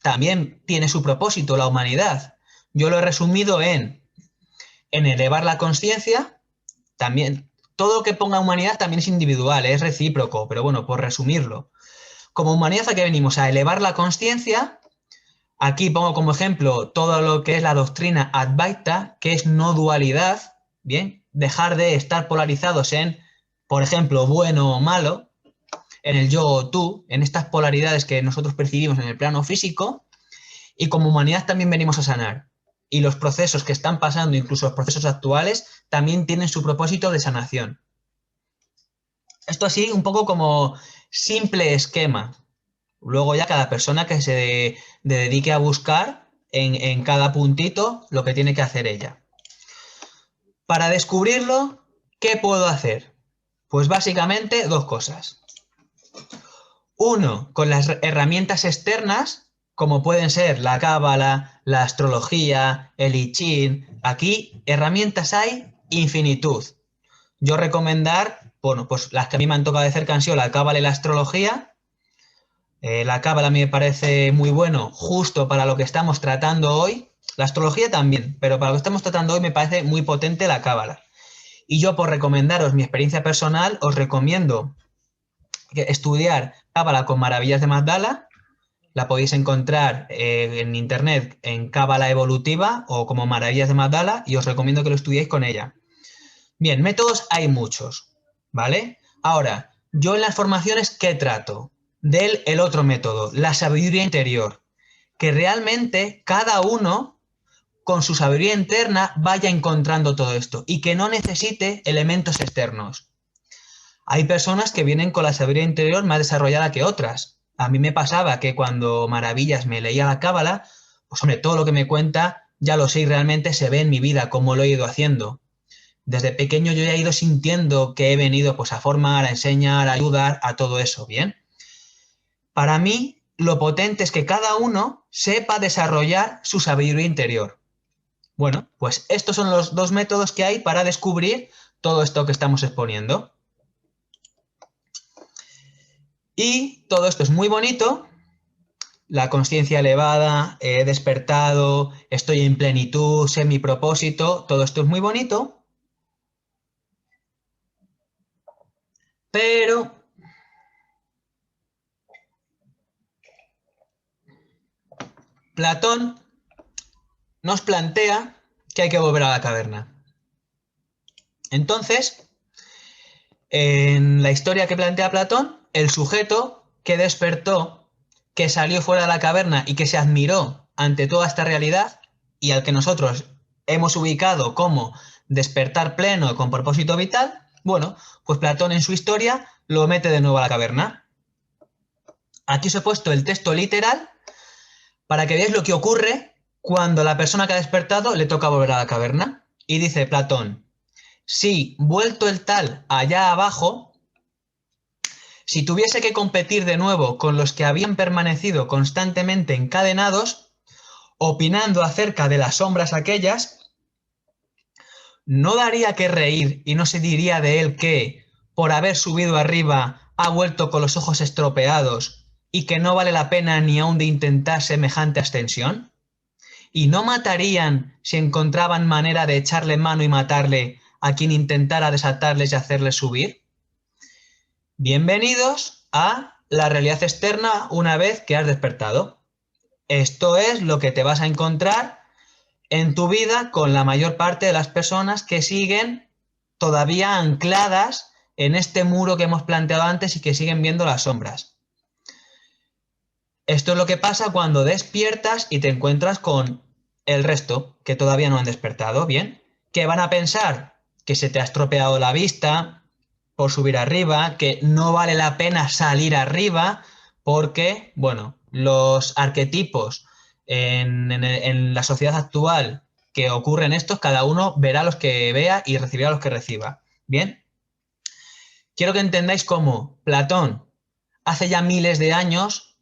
también tiene su propósito la humanidad. Yo lo he resumido en elevar la conciencia, también, todo lo que ponga humanidad también es individual, es recíproco, pero bueno, por resumirlo. Como humanidad, ¿a qué venimos? A elevar la conciencia. Aquí pongo como ejemplo todo lo que es la doctrina Advaita, que es no dualidad, ¿bien? Dejar de estar polarizados en, por ejemplo, bueno o malo, en el yo o tú, en estas polaridades que nosotros percibimos en el plano físico, y como humanidad también venimos a sanar. Y los procesos que están pasando, incluso los procesos actuales, también tienen su propósito de sanación. Esto así, un poco como simple esquema. Luego ya cada persona que se dedique a buscar en cada puntito lo que tiene que hacer ella. Para descubrirlo, ¿qué puedo hacer? Pues básicamente dos cosas. Uno, con las herramientas externas, como pueden ser la cábala, la astrología, el I Ching. Aquí herramientas hay infinitud. Yo recomendar, bueno, pues las que a mí me han tocado de cerca han sido la cábala y la astrología. La cábala a mí me parece muy bueno, justo para lo que estamos tratando hoy. La astrología también, pero para lo que estamos tratando hoy me parece muy potente la cábala. Y yo, por recomendaros mi experiencia personal, os recomiendo estudiar cábala con Maravillas de Magdala. La podéis encontrar en internet en Cábala Evolutiva o como Maravillas de Magdala y os recomiendo que lo estudiéis con ella. Bien, métodos hay muchos, ¿vale? Ahora, yo en las formaciones, ¿qué trato? El otro método, la sabiduría interior. Que realmente cada uno, con su sabiduría interna, vaya encontrando todo esto y que no necesite elementos externos. Hay personas que vienen con la sabiduría interior más desarrollada que otras. A mí me pasaba que cuando Maravillas me leía la cábala, pues hombre, todo lo que me cuenta ya lo sé y realmente se ve en mi vida, cómo lo he ido haciendo. Desde pequeño yo ya he ido sintiendo que he venido pues a formar, a enseñar, a ayudar a todo eso, ¿bien? Para mí, lo potente es que cada uno sepa desarrollar su sabiduría interior. Bueno, pues estos son los dos métodos que hay para descubrir todo esto que estamos exponiendo. Y todo esto es muy bonito. La consciencia elevada, he despertado, estoy en plenitud, sé mi propósito, todo esto es muy bonito. Pero Platón nos plantea que hay que volver a la caverna. Entonces, en la historia que plantea Platón, el sujeto que despertó, que salió fuera de la caverna y que se admiró ante toda esta realidad y al que nosotros hemos ubicado como despertar pleno con propósito vital, bueno, pues Platón en su historia lo mete de nuevo a la caverna. Aquí os he puesto el texto literal para que veáis lo que ocurre cuando a la persona que ha despertado le toca volver a la caverna. Y dice Platón, si vuelto el tal allá abajo, si tuviese que competir de nuevo con los que habían permanecido constantemente encadenados, opinando acerca de las sombras aquellas, no daría que reír y no se diría de él que, por haber subido arriba, ha vuelto con los ojos estropeados y que no vale la pena ni aun de intentar semejante ascensión. ¿Y no matarían si encontraban manera de echarle mano y matarle a quien intentara desatarles y hacerles subir? Bienvenidos a la realidad externa una vez que has despertado. Esto es lo que te vas a encontrar en tu vida con la mayor parte de las personas que siguen todavía ancladas en este muro que hemos planteado antes y que siguen viendo las sombras. Esto es lo que pasa cuando despiertas y te encuentras con el resto que todavía no han despertado, ¿bien? Que van a pensar que se te ha estropeado la vista por subir arriba, que no vale la pena salir arriba porque, bueno, los arquetipos en la sociedad actual que ocurren estos, cada uno verá los que vea y recibirá los que reciba. ¿Bien? Quiero que entendáis cómo Platón hace ya miles de años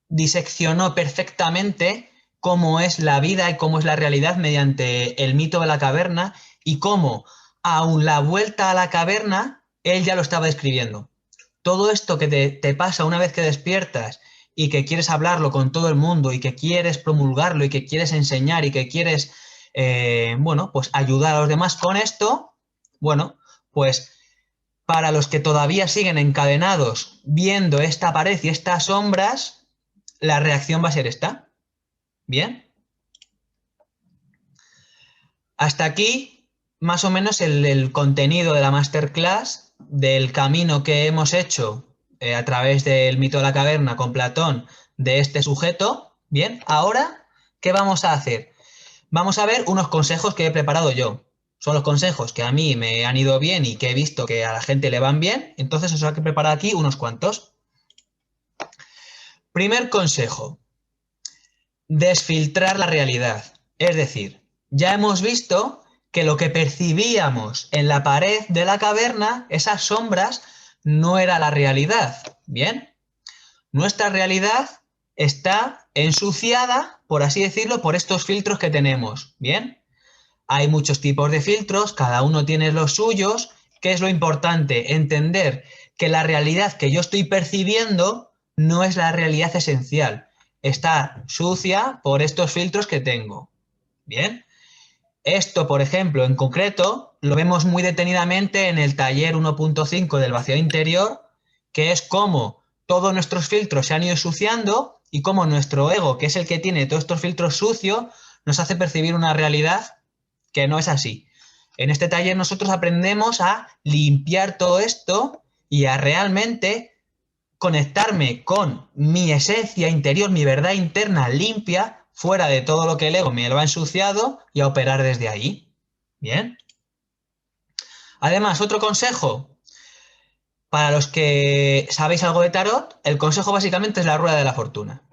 diseccionó perfectamente cómo es la vida y cómo es la realidad mediante el mito de la caverna y cómo, aun la vuelta a la caverna, él ya lo estaba describiendo. Todo esto que te pasa una vez que despiertas y que quieres hablarlo con todo el mundo y que quieres promulgarlo y que quieres enseñar y que quieres, bueno, pues ayudar a los demás con esto, bueno, pues para los que todavía siguen encadenados viendo esta pared y estas sombras, la reacción va a ser esta. ¿Bien? Hasta aquí, más o menos, el contenido de la masterclass, del camino que hemos hecho a través del mito de la caverna con Platón de este sujeto. Bien, ahora, ¿qué vamos a hacer? Vamos a ver unos consejos que he preparado yo. Son los consejos que a mí me han ido bien y que he visto que a la gente le van bien. Entonces os he preparado aquí unos cuantos. Primer consejo. Desfiltrar la realidad. Es decir, ya hemos visto que lo que percibíamos en la pared de la caverna, esas sombras, no era la realidad. ¿Bien? Nuestra realidad está ensuciada, por así decirlo, por estos filtros que tenemos. ¿Bien? Hay muchos tipos de filtros, cada uno tiene los suyos. ¿Qué es lo importante? Entender que la realidad que yo estoy percibiendo no es la realidad esencial. Está sucia por estos filtros que tengo. Bien. Esto, por ejemplo, en concreto, lo vemos muy detenidamente en el taller 1.5 del vacío interior, que es cómo todos nuestros filtros se han ido ensuciando y cómo nuestro ego, que es el que tiene todos estos filtros sucios, nos hace percibir una realidad que no es así. En este taller nosotros aprendemos a limpiar todo esto y a realmente conectarme con mi esencia interior, mi verdad interna limpia, fuera de todo lo que el ego me lo ha ensuciado y a operar desde ahí. ¿Bien? Además, otro consejo, para los que sabéis algo de tarot, el consejo básicamente es la rueda de la fortuna.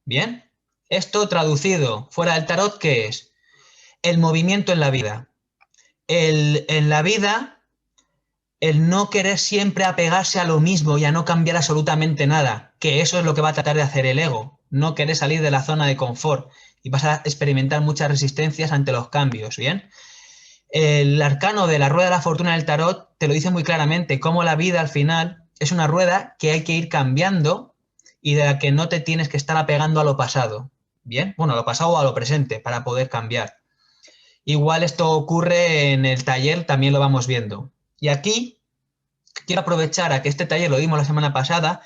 ¿Bien? Esto traducido fuera del tarot, ¿qué es? El movimiento en la vida. En la vida, el no querer siempre apegarse a lo mismo y a no cambiar absolutamente nada, que eso es lo que va a tratar de hacer el ego, no querer salir de la zona de confort, y vas a experimentar muchas resistencias ante los cambios, ¿bien? El arcano de la rueda de la fortuna del tarot te lo dice muy claramente, cómo la vida al final es una rueda que hay que ir cambiando y de la que no te tienes que estar apegando a lo pasado, ¿bien? Bueno, a lo pasado o a lo presente para poder cambiar. Igual esto ocurre en el taller, también lo vamos viendo. Y aquí quiero aprovechar a que este taller lo dimos la semana pasada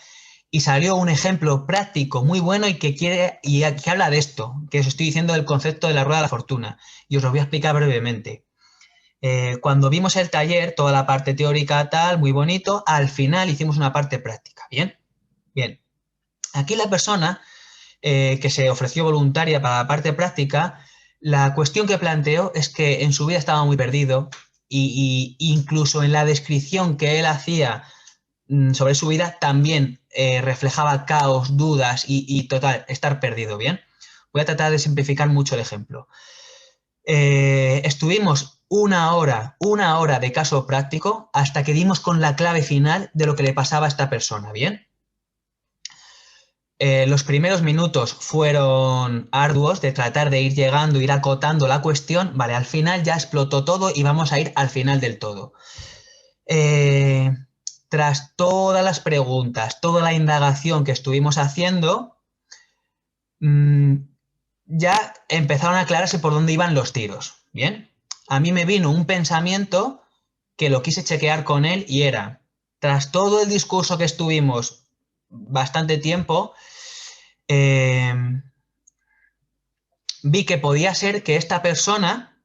y salió un ejemplo práctico muy bueno y que habla de esto, que os estoy diciendo del concepto de la rueda de la fortuna. Y os lo voy a explicar brevemente. Cuando vimos el taller, toda la parte teórica tal, muy bonito, al final hicimos una parte práctica. ¿Bien? Bien. Aquí la persona que se ofreció voluntaria para la parte práctica, la cuestión que planteó es que en su vida estaba muy perdido y incluso en la descripción que él hacía sobre su vida también reflejaba caos, dudas y total, estar perdido, ¿bien? Voy a tratar de simplificar mucho el ejemplo. Estuvimos una hora de caso práctico hasta que dimos con la clave final de lo que le pasaba a esta persona, ¿bien? Los primeros minutos fueron arduos de tratar de ir llegando, ir acotando la cuestión, vale, al final ya explotó todo y vamos a ir al final del todo. Tras todas las preguntas, toda la indagación que estuvimos haciendo, ya empezaron a aclararse por dónde iban los tiros, ¿bien? A mí me vino un pensamiento que lo quise chequear con él y era, tras todo el discurso que estuvimos bastante tiempo, vi que podía ser que esta persona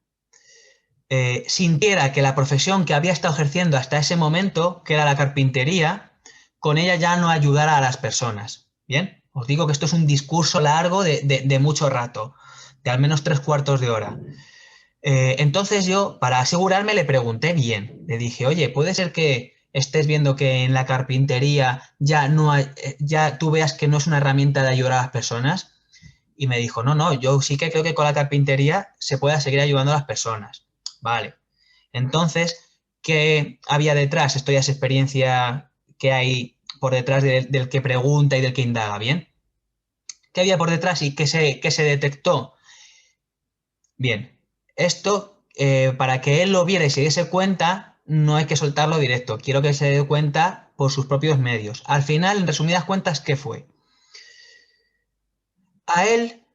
sintiera que la profesión que había estado ejerciendo hasta ese momento, que era la carpintería, con ella ya no ayudara a las personas. ¿Bien? Os digo que esto es un discurso largo de mucho rato, de al menos 3/4 de hora. Entonces yo, para asegurarme, le pregunté bien. Le dije, oye, ¿puede ser que estés viendo que en la carpintería ya no hay, ya tú veas que no es una herramienta de ayudar a las personas? Y me dijo, no, no, yo sí que creo que con la carpintería se pueda seguir ayudando a las personas. Vale. Entonces, ¿qué había detrás? Esto ya es experiencia que hay por detrás del que pregunta y del que indaga, ¿bien? ¿Qué había por detrás y qué se detectó? Bien, esto, para que él lo viera y se diese cuenta, no hay que soltarlo directo. Quiero que se dé cuenta por sus propios medios. Al final, en resumidas cuentas, ¿qué fue? A él,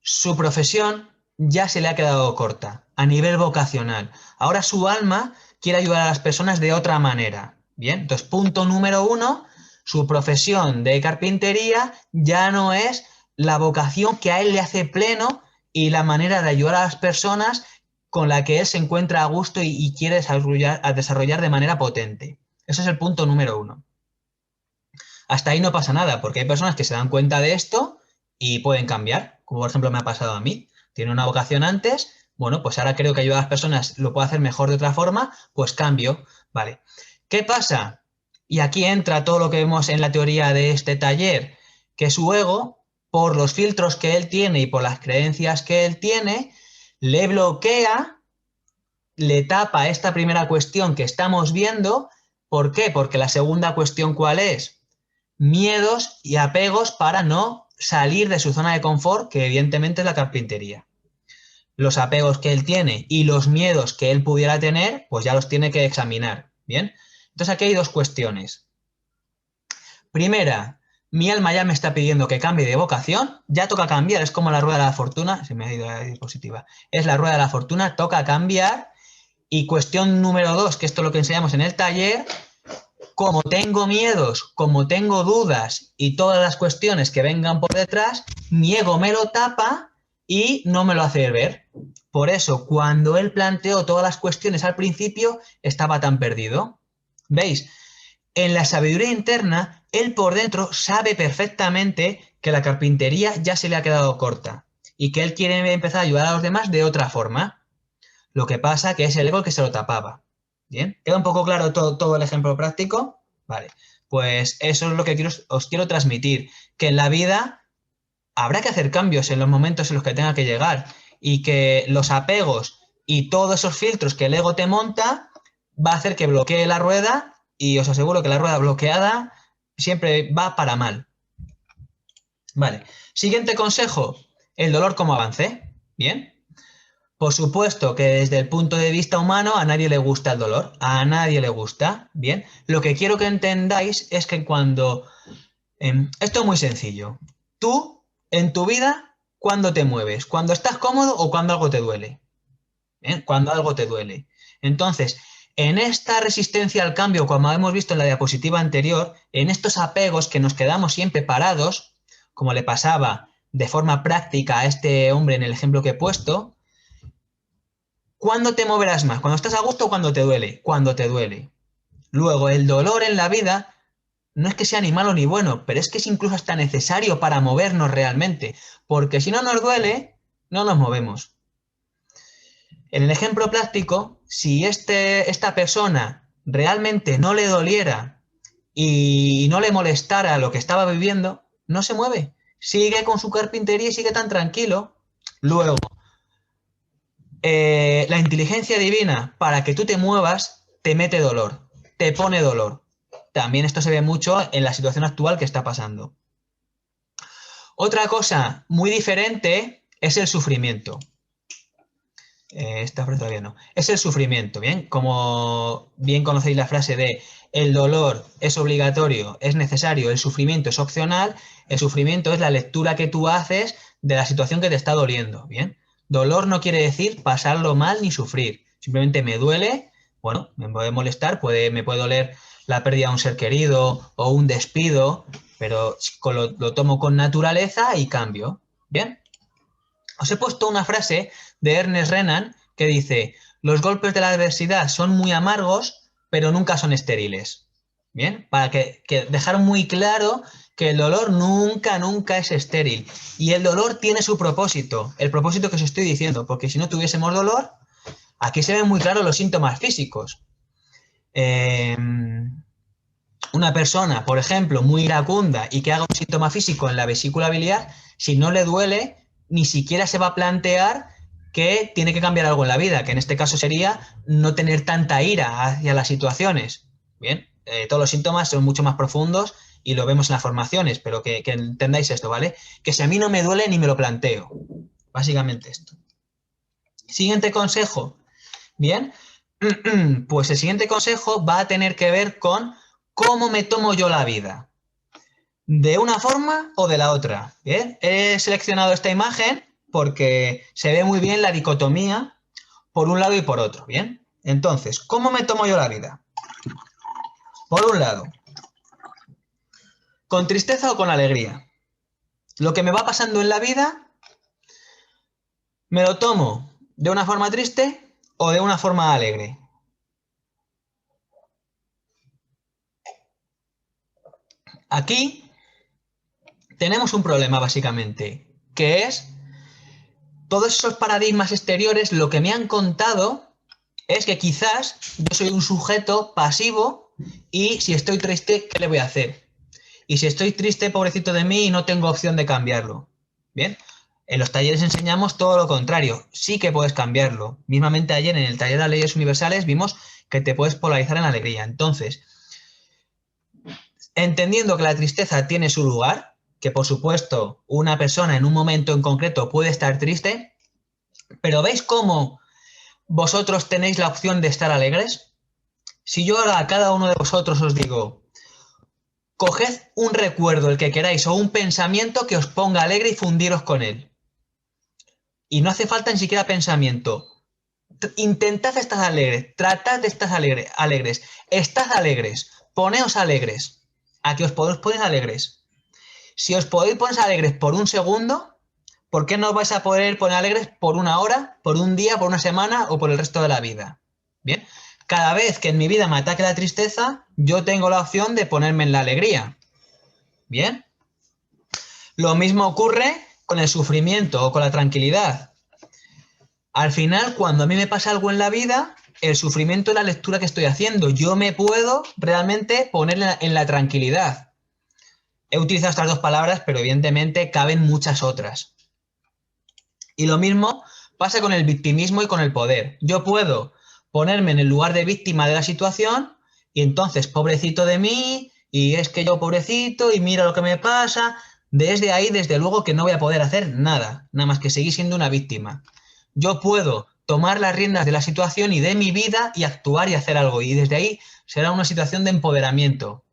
su profesión ya se le ha quedado corta a nivel vocacional. Ahora su alma quiere ayudar a las personas de otra manera. Bien, entonces punto número 1, su profesión de carpintería ya no es la vocación que a él le hace pleno y la manera de ayudar a las personas con la que él se encuentra a gusto y quiere desarrollar de manera potente. Ese es el punto número 1. Hasta ahí no pasa nada, porque hay personas que se dan cuenta de esto y pueden cambiar, como por ejemplo me ha pasado a mí. Tiene una vocación antes, bueno, pues ahora creo que ayudar a las personas lo puedo hacer mejor de otra forma, pues cambio, vale. ¿Qué pasa? Y aquí entra todo lo que vemos en la teoría de este taller, que su ego, por los filtros que él tiene y por las creencias que él tiene, le bloquea, le tapa esta primera cuestión que estamos viendo. ¿Por qué? Porque la segunda cuestión, ¿cuál es? Miedos y apegos para no salir de su zona de confort, que evidentemente es la carpintería. Los apegos que él tiene y los miedos que él pudiera tener, pues ya los tiene que examinar. ¿Bien? Entonces aquí hay dos cuestiones. Primera, mi alma ya me está pidiendo que cambie de vocación, ya toca cambiar, es como la rueda de la fortuna, se me ha ido la diapositiva, es la rueda de la fortuna, toca cambiar. Y cuestión número 2, que esto es lo que enseñamos en el taller, como tengo miedos, como tengo dudas y todas las cuestiones que vengan por detrás, mi ego me lo tapa y no me lo hace ver. Por eso, cuando él planteó todas las cuestiones al principio, estaba tan perdido. ¿Veis? En la sabiduría interna, él por dentro sabe perfectamente que la carpintería ya se le ha quedado corta y que él quiere empezar a ayudar a los demás de otra forma. Lo que pasa que es el ego el que se lo tapaba. ¿Bien? ¿Queda un poco claro todo el ejemplo práctico? Vale. Pues eso es lo que os quiero transmitir. Que en la vida habrá que hacer cambios en los momentos en los que tenga que llegar. Y que los apegos y todos esos filtros que el ego te monta va a hacer que bloquee la rueda. Y os aseguro que la rueda bloqueada siempre va para mal. Vale. Siguiente consejo. el dolor como avance. ¿Bien? Por supuesto que desde el punto de vista humano a nadie le gusta el dolor, a nadie le gusta, ¿bien? Lo que quiero que entendáis es que cuando... esto es muy sencillo. Tú, en tu vida, ¿cuándo te mueves? ¿Cuando estás cómodo o cuando algo te duele? ¿Bien? Cuando algo te duele. Entonces, en esta resistencia al cambio, como hemos visto en la diapositiva anterior, en estos apegos que nos quedamos siempre parados, como le pasaba de forma práctica a este hombre en el ejemplo que he puesto, ¿cuándo te moverás más? ¿Cuando estás a gusto o cuando te duele? Cuando te duele. Luego, el dolor en la vida no es que sea ni malo ni bueno, pero es que es incluso hasta necesario para movernos realmente, porque si no nos duele, no nos movemos. En el ejemplo práctico, si esta persona realmente no le doliera y no le molestara lo que estaba viviendo, no se mueve. Sigue con su carpintería y sigue tan tranquilo. Luego, la inteligencia divina, para que tú te muevas, te mete dolor, te pone dolor. También esto se ve mucho en la situación actual que está pasando. Otra cosa muy diferente es el sufrimiento. Esta frase todavía no. Es el sufrimiento, ¿bien? Como bien conocéis la frase de el dolor es obligatorio, es necesario, el sufrimiento es opcional, el sufrimiento es la lectura que tú haces de la situación que te está doliendo, ¿bien? Dolor no quiere decir pasarlo mal ni sufrir. Simplemente me duele, bueno, me puede molestar, me puede doler la pérdida de un ser querido o un despido, pero lo tomo con naturaleza y cambio, ¿bien? Os he puesto una frase de Ernest Renan que dice, los golpes de la adversidad son muy amargos, pero nunca son estériles. Bien, para que dejar muy claro que el dolor nunca, nunca es estéril. Y el dolor tiene su propósito, el propósito que os estoy diciendo, porque si no tuviésemos dolor, aquí se ven muy claros los síntomas físicos. Eh, una persona, por ejemplo, muy iracunda y que haga un síntoma físico en la vesícula biliar, si no le duele, ni siquiera se va a plantear que tiene que cambiar algo en la vida, que en este caso sería no tener tanta ira hacia las situaciones. Bien, todos los síntomas son mucho más profundos y lo vemos en las formaciones, pero que entendáis esto, ¿vale? Que si a mí no me duele ni me lo planteo. Básicamente esto. Siguiente consejo. Bien, pues el siguiente consejo va a tener que ver con cómo me tomo yo la vida. ¿De una forma o de la otra? Bien, he seleccionado esta imagen porque se ve muy bien la dicotomía por un lado y por otro. Bien, entonces, ¿cómo me tomo yo la vida? Por un lado, ¿con tristeza o con alegría? Lo que me va pasando en la vida, ¿me lo tomo de una forma triste o de una forma alegre? Aquí tenemos un problema básicamente, que es todos esos paradigmas exteriores lo que me han contado es que quizás yo soy un sujeto pasivo y si estoy triste, ¿qué le voy a hacer? Y si estoy triste, pobrecito de mí, y no tengo opción de cambiarlo. ¿Bien? En los talleres enseñamos todo lo contrario. Sí que puedes cambiarlo. Mismamente ayer en el taller de las leyes universales vimos que te puedes polarizar en alegría. Entonces, entendiendo que la tristeza tiene su lugar, que por supuesto una persona en un momento en concreto puede estar triste, pero ¿veis cómo vosotros tenéis la opción de estar alegres? Si yo ahora a cada uno de vosotros os digo, coged un recuerdo, el que queráis, o un pensamiento que os ponga alegre y fundiros con él. Y no hace falta ni siquiera pensamiento. Intentad estar alegres, tratad de estar alegres, estad alegres, poneos alegres. ¿A que os podéis poner alegres? Si os podéis poner alegres por un segundo, ¿por qué no os vais a poder poner alegres por una hora, por un día, por una semana o por el resto de la vida? Bien, cada vez que en mi vida me ataque la tristeza, yo tengo la opción de ponerme en la alegría. Bien, lo mismo ocurre con el sufrimiento o con la tranquilidad. Al final, cuando a mí me pasa algo en la vida, el sufrimiento es la lectura que estoy haciendo. Yo me puedo realmente poner en la tranquilidad. He utilizado estas dos palabras, pero evidentemente caben muchas otras. Y lo mismo pasa con el victimismo y con el poder. Yo puedo ponerme en el lugar de víctima de la situación y entonces, pobrecito de mí, y es que yo pobrecito, y mira lo que me pasa. Desde ahí, desde luego que no voy a poder hacer nada, nada más que seguir siendo una víctima. Yo puedo tomar las riendas de la situación y de mi vida y actuar y hacer algo. Y desde ahí será una situación de empoderamiento.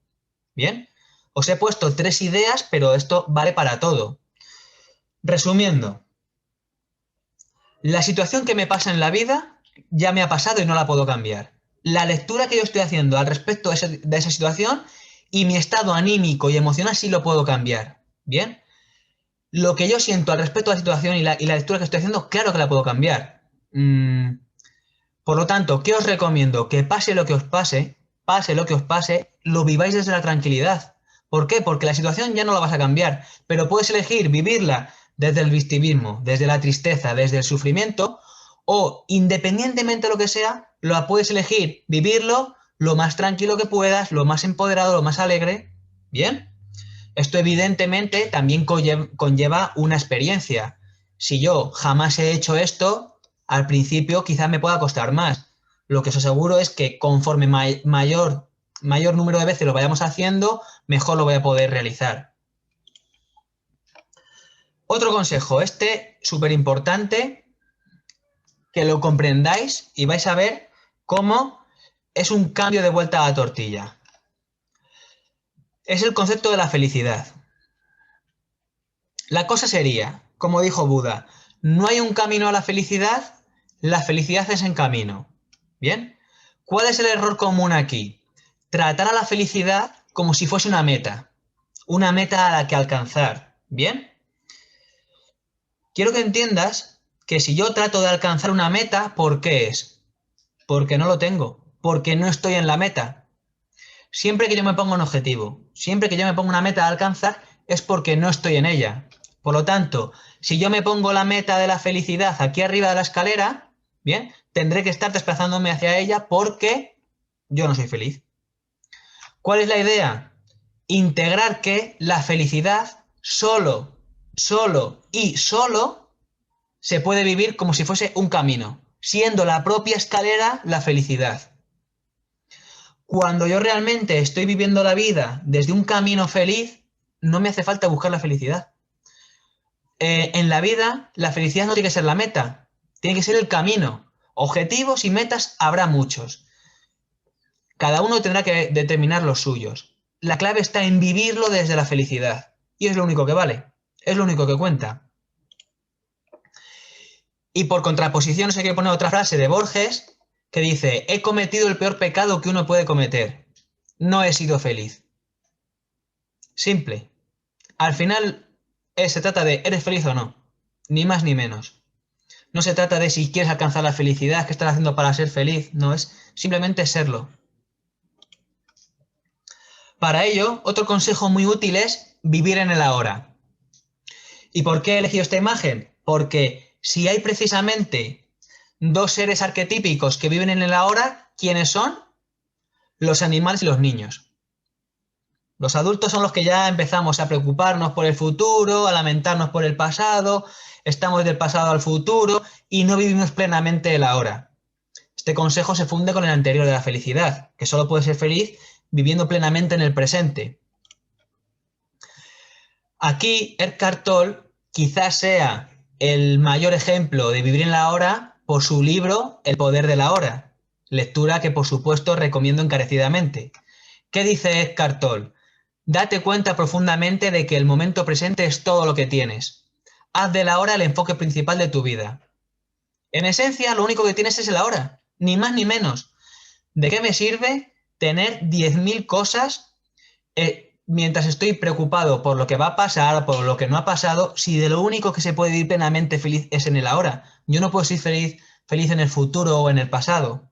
¿Bien? Os he puesto 3 ideas, pero esto vale para todo. Resumiendo, la situación que me pasa en la vida ya me ha pasado y no la puedo cambiar. La lectura que yo estoy haciendo al respecto de esa situación y mi estado anímico y emocional sí lo puedo cambiar. ¿Bien? Lo que yo siento al respecto de la situación y la lectura que estoy haciendo, claro que la puedo cambiar. Por lo tanto, ¿qué os recomiendo? Que pase lo que os pase, lo viváis desde la tranquilidad. ¿Por qué? Porque la situación ya no la vas a cambiar, pero puedes elegir vivirla desde el victimismo, desde la tristeza, desde el sufrimiento, o independientemente de lo que sea, lo puedes elegir vivirlo lo más tranquilo que puedas, lo más empoderado, lo más alegre. ¿Bien? Esto evidentemente también conlleva una experiencia. Si yo jamás he hecho esto, al principio quizás me pueda costar más. Lo que os aseguro es que conforme mayor número de veces lo vayamos haciendo, mejor lo voy a poder realizar. Otro consejo, este súper importante, que lo comprendáis y vais a ver cómo es un cambio de vuelta a la tortilla. Es el concepto de la felicidad. La cosa sería, como dijo Buda, no hay un camino a la felicidad es en camino. ¿Bien? ¿Cuál es el error común aquí? Tratar a la felicidad como si fuese una meta a la que alcanzar. ¿Bien? Quiero que entiendas que si yo trato de alcanzar una meta, ¿por qué es? Porque no lo tengo, porque no estoy en la meta. Siempre que yo me pongo un objetivo, siempre que yo me pongo una meta a alcanzar, es porque no estoy en ella. Por lo tanto, si yo me pongo la meta de la felicidad aquí arriba de la escalera, bien, tendré que estar desplazándome hacia ella porque yo no soy feliz. ¿Cuál es la idea? Integrar que la felicidad solo se puede vivir como si fuese un camino, siendo la propia escalera la felicidad. Cuando yo realmente estoy viviendo la vida desde un camino feliz, no me hace falta buscar la felicidad. En la vida, la felicidad no tiene que ser la meta, tiene que ser el camino. Objetivos y metas habrá muchos. Cada uno tendrá que determinar los suyos. La clave está en vivirlo desde la felicidad. Y es lo único que vale, es lo único que cuenta. Y por contraposición, se quiere poner otra frase de Borges que dice: he cometido el peor pecado que uno puede cometer. No he sido feliz. Simple. Al final se trata de ¿eres feliz o no? Ni más ni menos. No se trata de si quieres alcanzar la felicidad, qué estás haciendo para ser feliz. No, es simplemente serlo. Para ello, otro consejo muy útil es vivir en el ahora. ¿Y por qué he elegido esta imagen? Porque si hay precisamente 2 seres arquetípicos que viven en el ahora, ¿quiénes son? Los animales y los niños. Los adultos son los que ya empezamos a preocuparnos por el futuro, a lamentarnos por el pasado, estamos del pasado al futuro y no vivimos plenamente el ahora. Este consejo se funde con el anterior de la felicidad, que solo puede ser feliz viviendo plenamente en el presente. Aquí, Eckhart Tolle quizás sea el mayor ejemplo de vivir en la hora por su libro El poder de la hora, lectura que por supuesto recomiendo encarecidamente. ¿Qué dice Eckhart Tolle? Date cuenta profundamente de que el momento presente es todo lo que tienes. Haz de la hora el enfoque principal de tu vida. En esencia, lo único que tienes es el ahora, ni más ni menos. ¿De qué me sirve tener 10.000 cosas mientras estoy preocupado por lo que va a pasar, por lo que no ha pasado, si de lo único que se puede vivir plenamente feliz es en el ahora? Yo no puedo ser feliz en el futuro o en el pasado.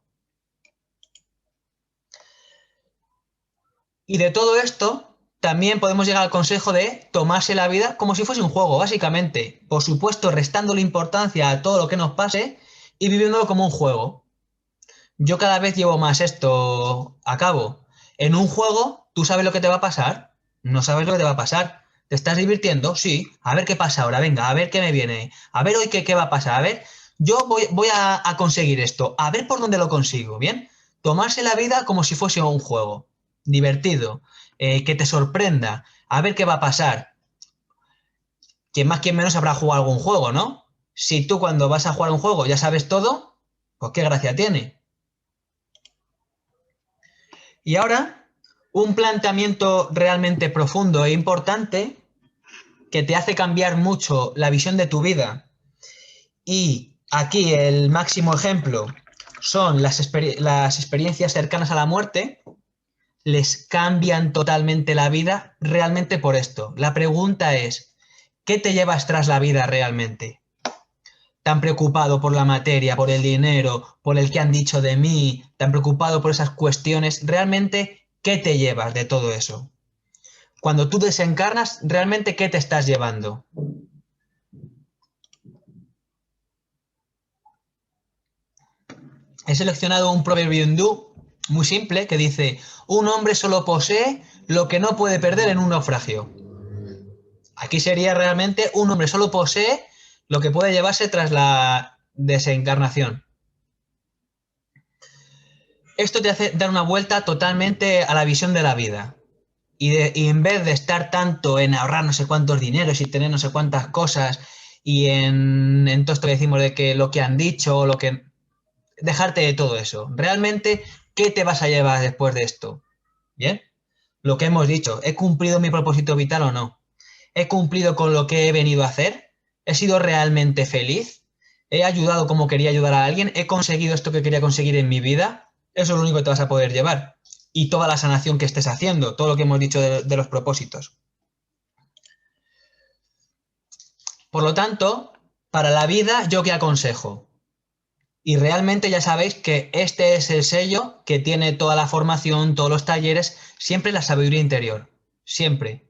Y de todo esto, también podemos llegar al consejo de tomarse la vida como si fuese un juego, básicamente. Por supuesto, restándole importancia a todo lo que nos pase y viviéndolo como un juego. Yo cada vez llevo más esto a cabo. En un juego, ¿tú sabes lo que te va a pasar? No sabes lo que te va a pasar. ¿Te estás divirtiendo? Sí. A ver qué pasa ahora. Venga, a ver qué me viene. A ver hoy qué va a pasar. A ver, yo voy a conseguir esto. A ver por dónde lo consigo. ¿Bien? Tomarse la vida como si fuese un juego. Divertido. Que te sorprenda. A ver qué va a pasar. quien más, quien menos habrá jugado algún juego, ¿no? Si tú cuando vas a jugar un juego ya sabes todo, pues qué gracia tiene. Y ahora, un planteamiento realmente profundo e importante que te hace cambiar mucho la visión de tu vida. Y aquí el máximo ejemplo son las experiencias cercanas a la muerte, les cambian totalmente la vida realmente por esto. La pregunta es, ¿qué te llevas tras la vida realmente? ¿Tan preocupado por la materia, por el dinero, por el que han dicho de mí, tan preocupado por esas cuestiones? ¿Realmente qué te llevas de todo eso? Cuando tú desencarnas, ¿realmente qué te estás llevando? He seleccionado un proverbio hindú muy simple que dice, un hombre solo posee lo que no puede perder en un naufragio. Aquí sería realmente un hombre solo posee lo que puede llevarse tras la desencarnación. Esto te hace dar una vuelta totalmente a la visión de la vida. Y en vez de estar tanto en ahorrar no sé cuántos dineros y tener no sé cuántas cosas y en todo esto que decimos de que lo que han dicho, lo que... Dejarte de todo eso. Realmente, ¿qué te vas a llevar después de esto? ¿Bien? Lo que hemos dicho, ¿he cumplido mi propósito vital o no? ¿He cumplido con lo que he venido a hacer? ¿He sido realmente feliz? ¿He ayudado como quería ayudar a alguien? ¿He conseguido esto que quería conseguir en mi vida? Eso es lo único que te vas a poder llevar. Y toda la sanación que estés haciendo, todo lo que hemos dicho de los propósitos. Por lo tanto, para la vida, ¿yo qué aconsejo? Y realmente ya sabéis que este es el sello que tiene toda la formación, todos los talleres, siempre la sabiduría interior. Siempre.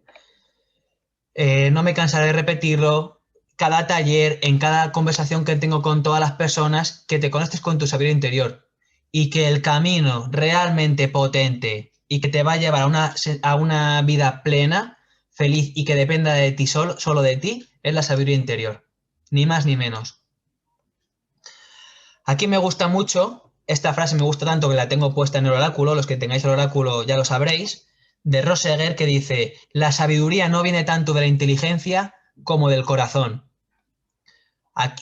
No me cansaré de repetirlo. Cada taller, en cada conversación que tengo con todas las personas, que te conectes con tu sabiduría interior. Y que el camino realmente potente y que te va a llevar a una vida plena, feliz y que dependa de ti solo de ti, es la sabiduría interior. Ni más ni menos. Aquí me gusta mucho, esta frase me gusta tanto que la tengo puesta en el oráculo, los que tengáis el oráculo ya lo sabréis, de Rosseger que dice, la sabiduría no viene tanto de la inteligencia como del corazón.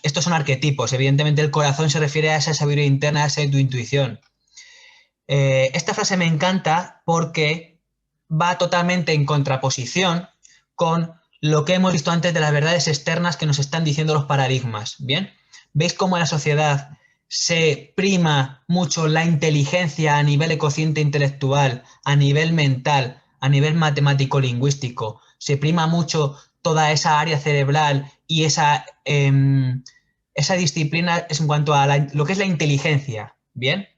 Estos son arquetipos, evidentemente el corazón se refiere a esa sabiduría interna, a esa tu intuición. Esta frase me encanta porque va totalmente en contraposición con lo que hemos visto antes de las verdades externas que nos están diciendo los paradigmas. ¿Bien? ¿Veis cómo en la sociedad se prima mucho la inteligencia a nivel de cociente intelectual, a nivel mental, a nivel matemático-lingüístico? Se prima mucho toda esa área cerebral y esa disciplina es en cuanto a lo que es la inteligencia. ¿Bien?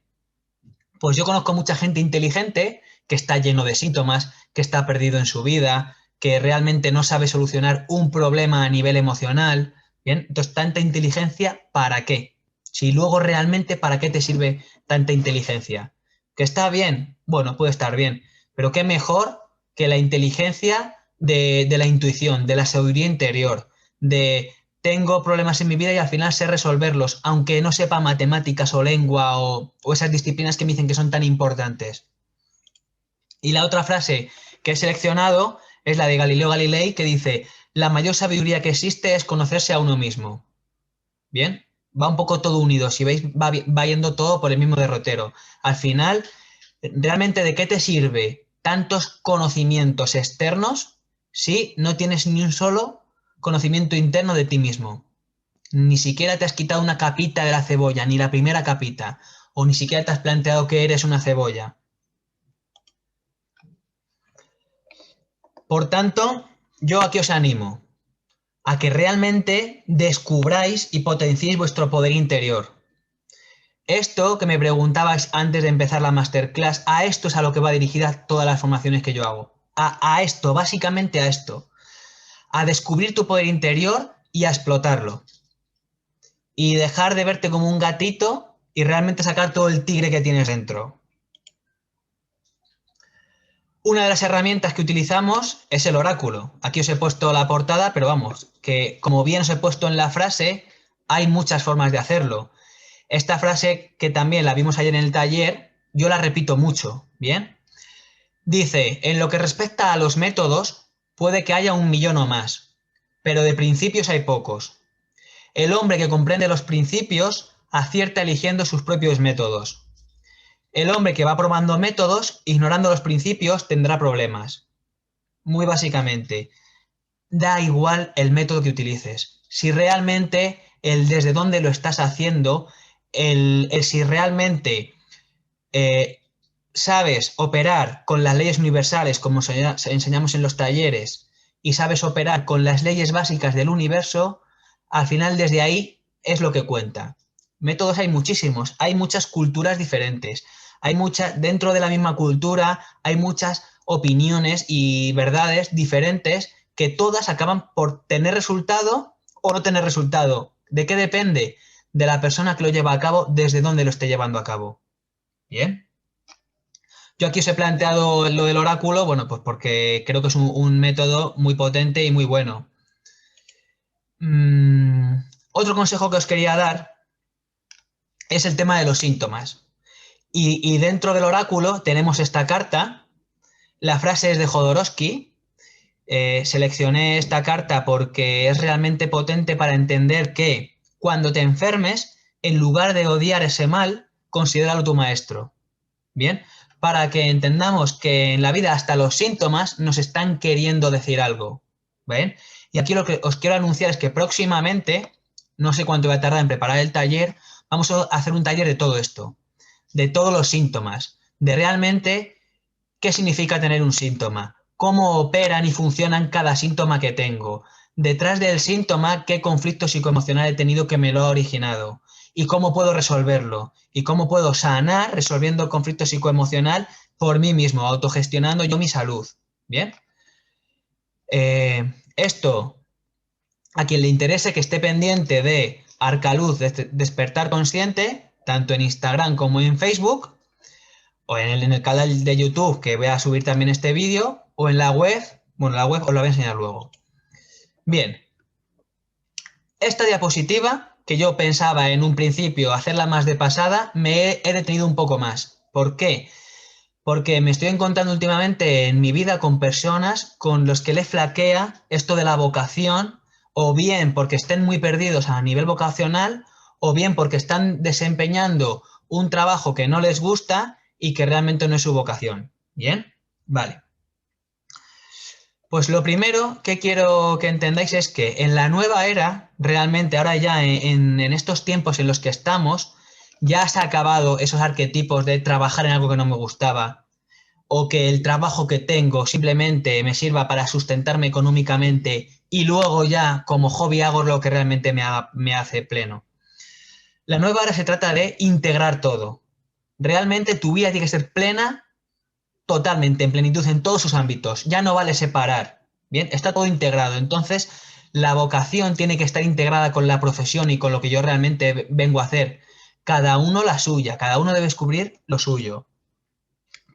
Pues yo conozco mucha gente inteligente que está lleno de síntomas, que está perdido en su vida, que realmente no sabe solucionar un problema a nivel emocional. Bien, entonces, tanta inteligencia, ¿para qué? Si luego realmente, ¿para qué te sirve tanta inteligencia? ¿Que está bien? Bueno, puede estar bien, pero qué mejor que la inteligencia de la intuición, de la sabiduría interior, de tengo problemas en mi vida y al final sé resolverlos, aunque no sepa matemáticas o lengua o esas disciplinas que me dicen que son tan importantes. Y la otra frase que he seleccionado es la de Galileo Galilei, que dice, la mayor sabiduría que existe es conocerse a uno mismo. Bien, va un poco todo unido, si veis, va yendo todo por el mismo derrotero. Al final, ¿realmente de qué te sirve tantos conocimientos externos si no tienes ni un solo conocimiento interno de ti mismo? Ni siquiera te has quitado una capita de la cebolla, ni la primera capita, o ni siquiera te has planteado que eres una cebolla. Por tanto, yo aquí os animo a que realmente descubráis y potenciéis vuestro poder interior. Esto que me preguntabais antes de empezar la masterclass, a esto es a lo que va dirigida todas las formaciones que yo hago. A esto, básicamente a esto. A descubrir tu poder interior y a explotarlo. Y dejar de verte como un gatito y realmente sacar todo el tigre que tienes dentro. Una de las herramientas que utilizamos es el oráculo. Aquí os he puesto la portada, pero vamos, que como bien os he puesto en la frase, hay muchas formas de hacerlo. Esta frase, que también la vimos ayer en el taller, yo la repito mucho, ¿bien? Dice, en lo que respecta a los métodos, puede que haya 1 millón o más, pero de principios hay pocos. El hombre que comprende los principios acierta eligiendo sus propios métodos. El hombre que va probando métodos, ignorando los principios, tendrá problemas. Muy básicamente, da igual el método que utilices. Si realmente el desde dónde lo estás haciendo, el si realmente eh, sabes operar con las leyes universales como enseñamos en los talleres y sabes operar con las leyes básicas del universo, al final desde ahí es lo que cuenta. Métodos hay muchísimos, hay muchas culturas diferentes, dentro de la misma cultura hay muchas opiniones y verdades diferentes que todas acaban por tener resultado o no tener resultado. ¿De qué depende? De la persona que lo lleva a cabo, desde dónde lo esté llevando a cabo. Bien. Yo aquí os he planteado lo del oráculo, bueno, pues porque creo que es un método muy potente y muy bueno. Otro consejo que os quería dar es el tema de los síntomas. Y dentro del oráculo tenemos esta carta, la frase es de Jodorowsky. Seleccioné esta carta porque es realmente potente para entender que cuando te enfermes, en lugar de odiar ese mal, considéralo tu maestro. Bien, para que entendamos que en la vida hasta los síntomas nos están queriendo decir algo. ¿Ven? Y aquí lo que os quiero anunciar es que próximamente, no sé cuánto va a tardar en preparar el taller, vamos a hacer un taller de todo esto, de todos los síntomas, de realmente qué significa tener un síntoma, cómo operan y funcionan cada síntoma que tengo, detrás del síntoma qué conflicto psicoemocional he tenido que me lo ha originado y cómo puedo resolverlo y cómo puedo sanar resolviendo el conflicto psicoemocional por mí mismo, autogestionando yo mi salud. Bien, esto a quien le interese que esté pendiente de Arcaluz Despertar Consciente, tanto en Instagram como en Facebook, o en el canal de YouTube, que voy a subir también este vídeo, o en la web, bueno, la web os la voy a enseñar luego. Bien, esta diapositiva, que yo pensaba en un principio hacerla más de pasada, me he detenido un poco más. ¿Por qué? Porque me estoy encontrando últimamente en mi vida con personas con los que le flaquea esto de la vocación, o bien porque estén muy perdidos a nivel vocacional, o bien porque están desempeñando un trabajo que no les gusta y que realmente no es su vocación. ¿Bien? Vale. Pues lo primero que quiero que entendáis es que en la nueva era, realmente ahora ya en estos tiempos en los que estamos, ya se ha acabado esos arquetipos de trabajar en algo que no me gustaba, o que el trabajo que tengo simplemente me sirva para sustentarme económicamente y luego ya como hobby hago lo que realmente me hace pleno. La nueva era se trata de integrar todo. Realmente tu vida tiene que ser plena, totalmente, en plenitud en todos sus ámbitos. Ya no vale separar. Bien, está todo integrado. Entonces, la vocación tiene que estar integrada con la profesión y con lo que yo realmente vengo a hacer. Cada uno la suya, cada uno debe descubrir lo suyo.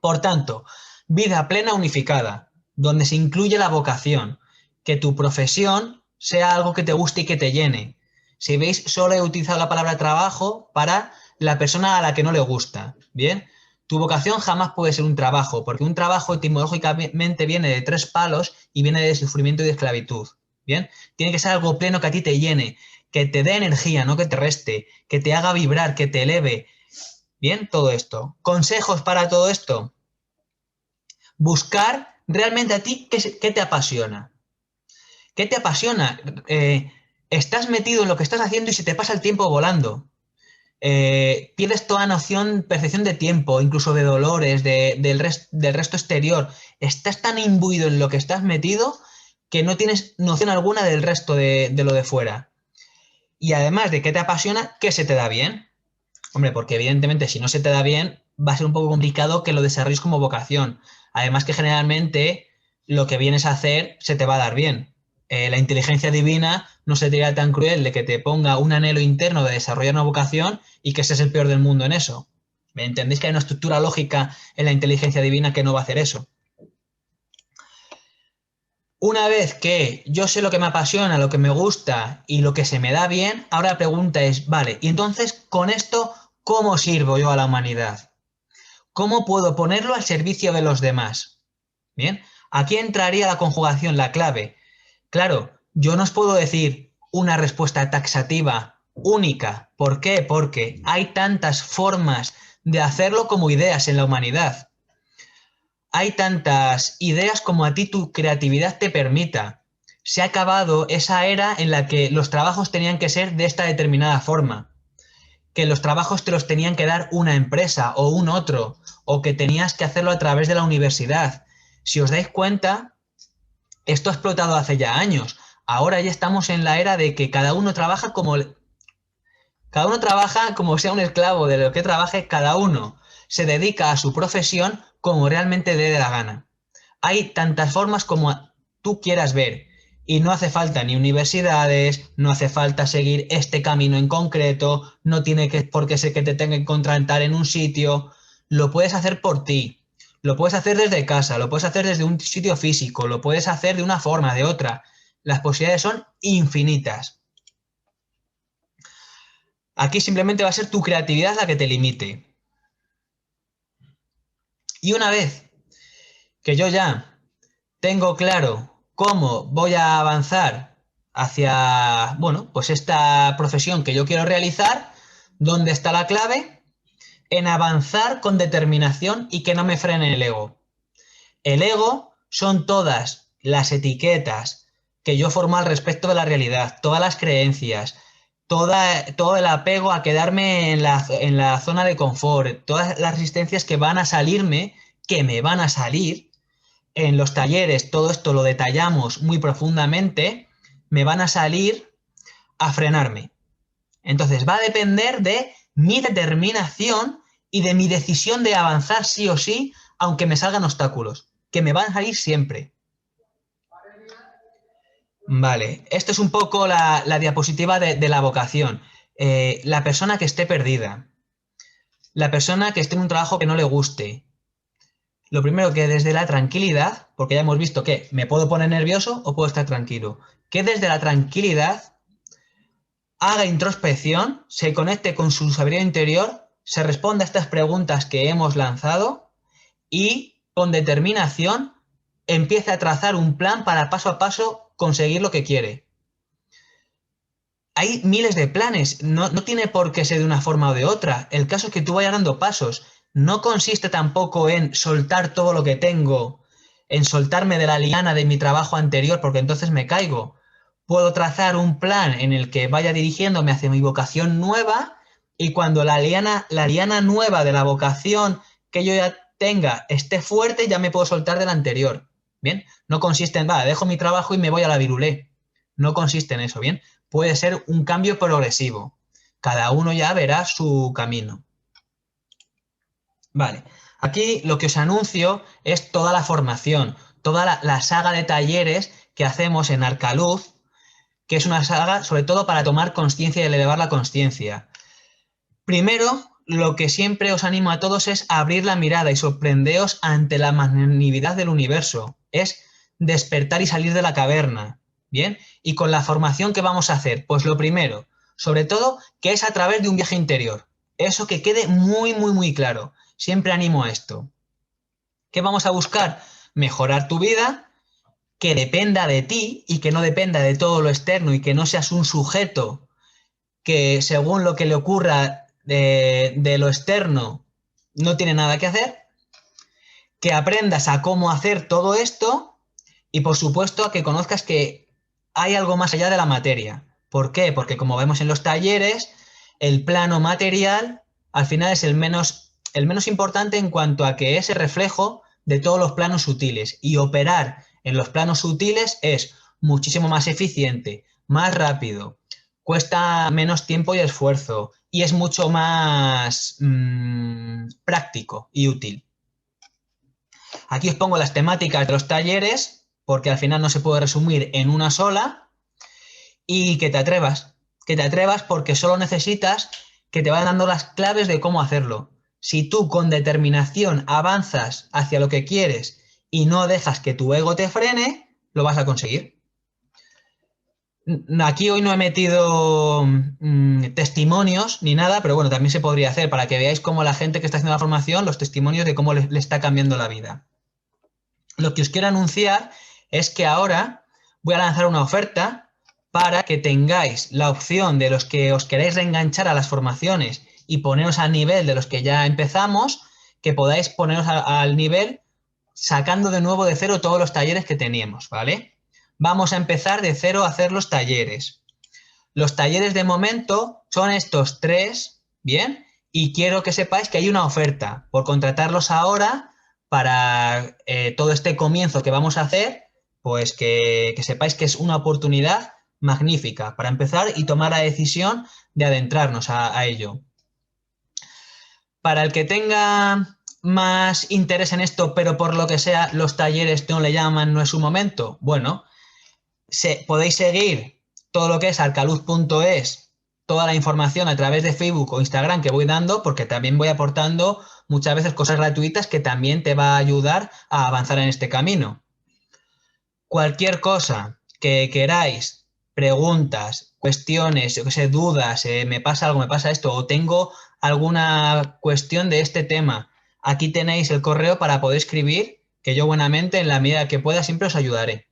Por tanto, vida plena unificada, donde se incluye la vocación, que tu profesión sea algo que te guste y que te llene. Si veis, solo he utilizado la palabra trabajo para la persona a la que no le gusta. Bien, tu vocación jamás puede ser un trabajo, porque un trabajo etimológicamente viene de tres palos y viene de sufrimiento y de esclavitud. Bien, tiene que ser algo pleno que a ti te llene, que te dé energía, no que te reste, que te haga vibrar, que te eleve. Bien, todo esto. ¿Consejos para todo esto? Buscar realmente a ti qué te apasiona. ¿Qué te apasiona? Estás metido en lo que estás haciendo y se te pasa el tiempo volando. Pierdes toda noción, percepción de tiempo, incluso de dolores, del resto exterior. Estás tan imbuido en lo que estás metido que no tienes noción alguna del resto de lo de fuera. Y además de qué te apasiona, ¿qué se te da bien? Hombre, porque evidentemente si no se te da bien, va a ser un poco complicado que lo desarrolles como vocación. Además que generalmente lo que vienes a hacer se te va a dar bien. La inteligencia divina no sería tan cruel de que te ponga un anhelo interno de desarrollar una vocación y que ese es el peor del mundo en eso. ¿Me entendéis que hay una estructura lógica en la inteligencia divina que no va a hacer eso? Una vez que yo sé lo que me apasiona, lo que me gusta y lo que se me da bien, ahora la pregunta es, vale, y entonces con esto, ¿cómo sirvo yo a la humanidad? ¿Cómo puedo ponerlo al servicio de los demás? Bien, aquí entraría la conjugación, la clave. Claro, Yo no os puedo decir una respuesta taxativa única. ¿Por qué? Porque hay tantas formas de hacerlo como ideas en la humanidad. Hay tantas ideas como a ti tu creatividad te permita. Se ha acabado esa era en la que los trabajos tenían que ser de esta determinada forma, que los trabajos te los tenían que dar una empresa o un otro, o que tenías que hacerlo a través de la universidad. Si os dais cuenta, esto ha explotado hace ya años. Ahora ya estamos en la era de que cada uno trabaja como sea un esclavo de lo que trabaje, cada uno se dedica a su profesión como realmente le dé la gana. Hay tantas formas como tú quieras ver y no hace falta ni universidades, no hace falta seguir este camino en concreto, no tiene por qué ser que te tengan que contratar en un sitio, lo puedes hacer por ti, lo puedes hacer desde casa, lo puedes hacer desde un sitio físico, lo puedes hacer de una forma, de otra. Las posibilidades son infinitas. Aquí simplemente va a ser tu creatividad la que te limite. Y una vez que yo ya tengo claro cómo voy a avanzar hacia, bueno, pues esta profesión que yo quiero realizar, ¿dónde está la clave? En avanzar con determinación y que no me frene el ego. El ego son todas las etiquetas que yo formo al respecto de la realidad, todas las creencias, todo el apego a quedarme en la zona de confort, todas las resistencias que van a salirme, que me van a salir. En los talleres todo esto lo detallamos muy profundamente, me van a salir a frenarme. Entonces va a depender de mi determinación y de mi decisión de avanzar sí o sí, aunque me salgan obstáculos, que me van a salir siempre. Vale, esto es un poco la diapositiva de la vocación. La persona que esté perdida, la persona que esté en un trabajo que no le guste. Lo primero que desde la tranquilidad, porque ya hemos visto que me puedo poner nervioso o puedo estar tranquilo, que desde la tranquilidad haga introspección, se conecte con su sabiduría interior, se responda a estas preguntas que hemos lanzado y con determinación empiece a trazar un plan para paso a paso conseguir lo que quiere. Hay miles de planes, no tiene por qué ser de una forma o de otra. El caso es que tú vayas dando pasos. No consiste tampoco en soltar todo lo que tengo, en soltarme de la liana de mi trabajo anterior, porque entonces me caigo. Puedo trazar un plan en el que vaya dirigiéndome hacia mi vocación nueva y cuando la liana nueva de la vocación que yo ya tenga esté fuerte, ya me puedo soltar de la anterior. ¿Bien? No consiste en, dejo mi trabajo y me voy a la virulé. No consiste en eso, ¿bien? Puede ser un cambio progresivo. Cada uno ya verá su camino. Vale, aquí lo que os anuncio es toda la formación, toda la saga de talleres que hacemos en Arcaluz, que es una saga sobre todo para tomar conciencia y elevar la conciencia. Primero, lo que siempre os animo a todos es abrir la mirada y sorprendeos ante la magnanimidad del universo. Es despertar y salir de la caverna. ¿Bien? Y con la formación que vamos a hacer, pues lo primero, sobre todo, que es a través de un viaje interior. Eso que quede muy, muy, muy claro. Siempre animo a esto. ¿Qué vamos a buscar? Mejorar tu vida, que dependa de ti y que no dependa de todo lo externo y que no seas un sujeto que según lo que le ocurra de lo externo no tiene nada que hacer, que aprendas a cómo hacer todo esto y por supuesto a que conozcas que hay algo más allá de la materia. ¿Por qué? Porque como vemos en los talleres, el plano material al final es el menos importante en cuanto a que es el reflejo de todos los planos sutiles y operar en los planos sutiles es muchísimo más eficiente, más rápido, cuesta menos tiempo y esfuerzo y es mucho más práctico y útil. Aquí os pongo las temáticas de los talleres, porque al final no se puede resumir en una sola, y que te atrevas porque solo necesitas que te vayan dando las claves de cómo hacerlo. Si tú con determinación avanzas hacia lo que quieres y no dejas que tu ego te frene, lo vas a conseguir. Aquí hoy no he metido testimonios ni nada, pero bueno, también se podría hacer para que veáis cómo la gente que está haciendo la formación, los testimonios de cómo le está cambiando la vida. Lo que os quiero anunciar es que ahora voy a lanzar una oferta para que tengáis la opción de los que os queréis reenganchar a las formaciones y poneros al nivel de los que ya empezamos, que podáis poneros al nivel sacando de nuevo de cero todos los talleres que teníamos, ¿vale? Vamos a empezar de cero a hacer los talleres. Los talleres de momento son estos 3, ¿bien? Y quiero que sepáis que hay una oferta por contratarlos ahora para todo este comienzo que vamos a hacer, pues que sepáis que es una oportunidad magnífica para empezar y tomar la decisión de adentrarnos a ello. Para el que tenga más interés en esto, pero por lo que sea los talleres no le llaman, no es su momento, bueno, podéis seguir todo lo que es arcaluz.es, toda la información a través de Facebook o Instagram que voy dando, porque también voy aportando muchas veces cosas gratuitas que también te va a ayudar a avanzar en este camino. Cualquier cosa que queráis, preguntas, cuestiones, yo que sé, dudas, me pasa algo, me pasa esto, o tengo alguna cuestión de este tema, aquí tenéis el correo para poder escribir, que yo buenamente, en la medida que pueda, siempre os ayudaré.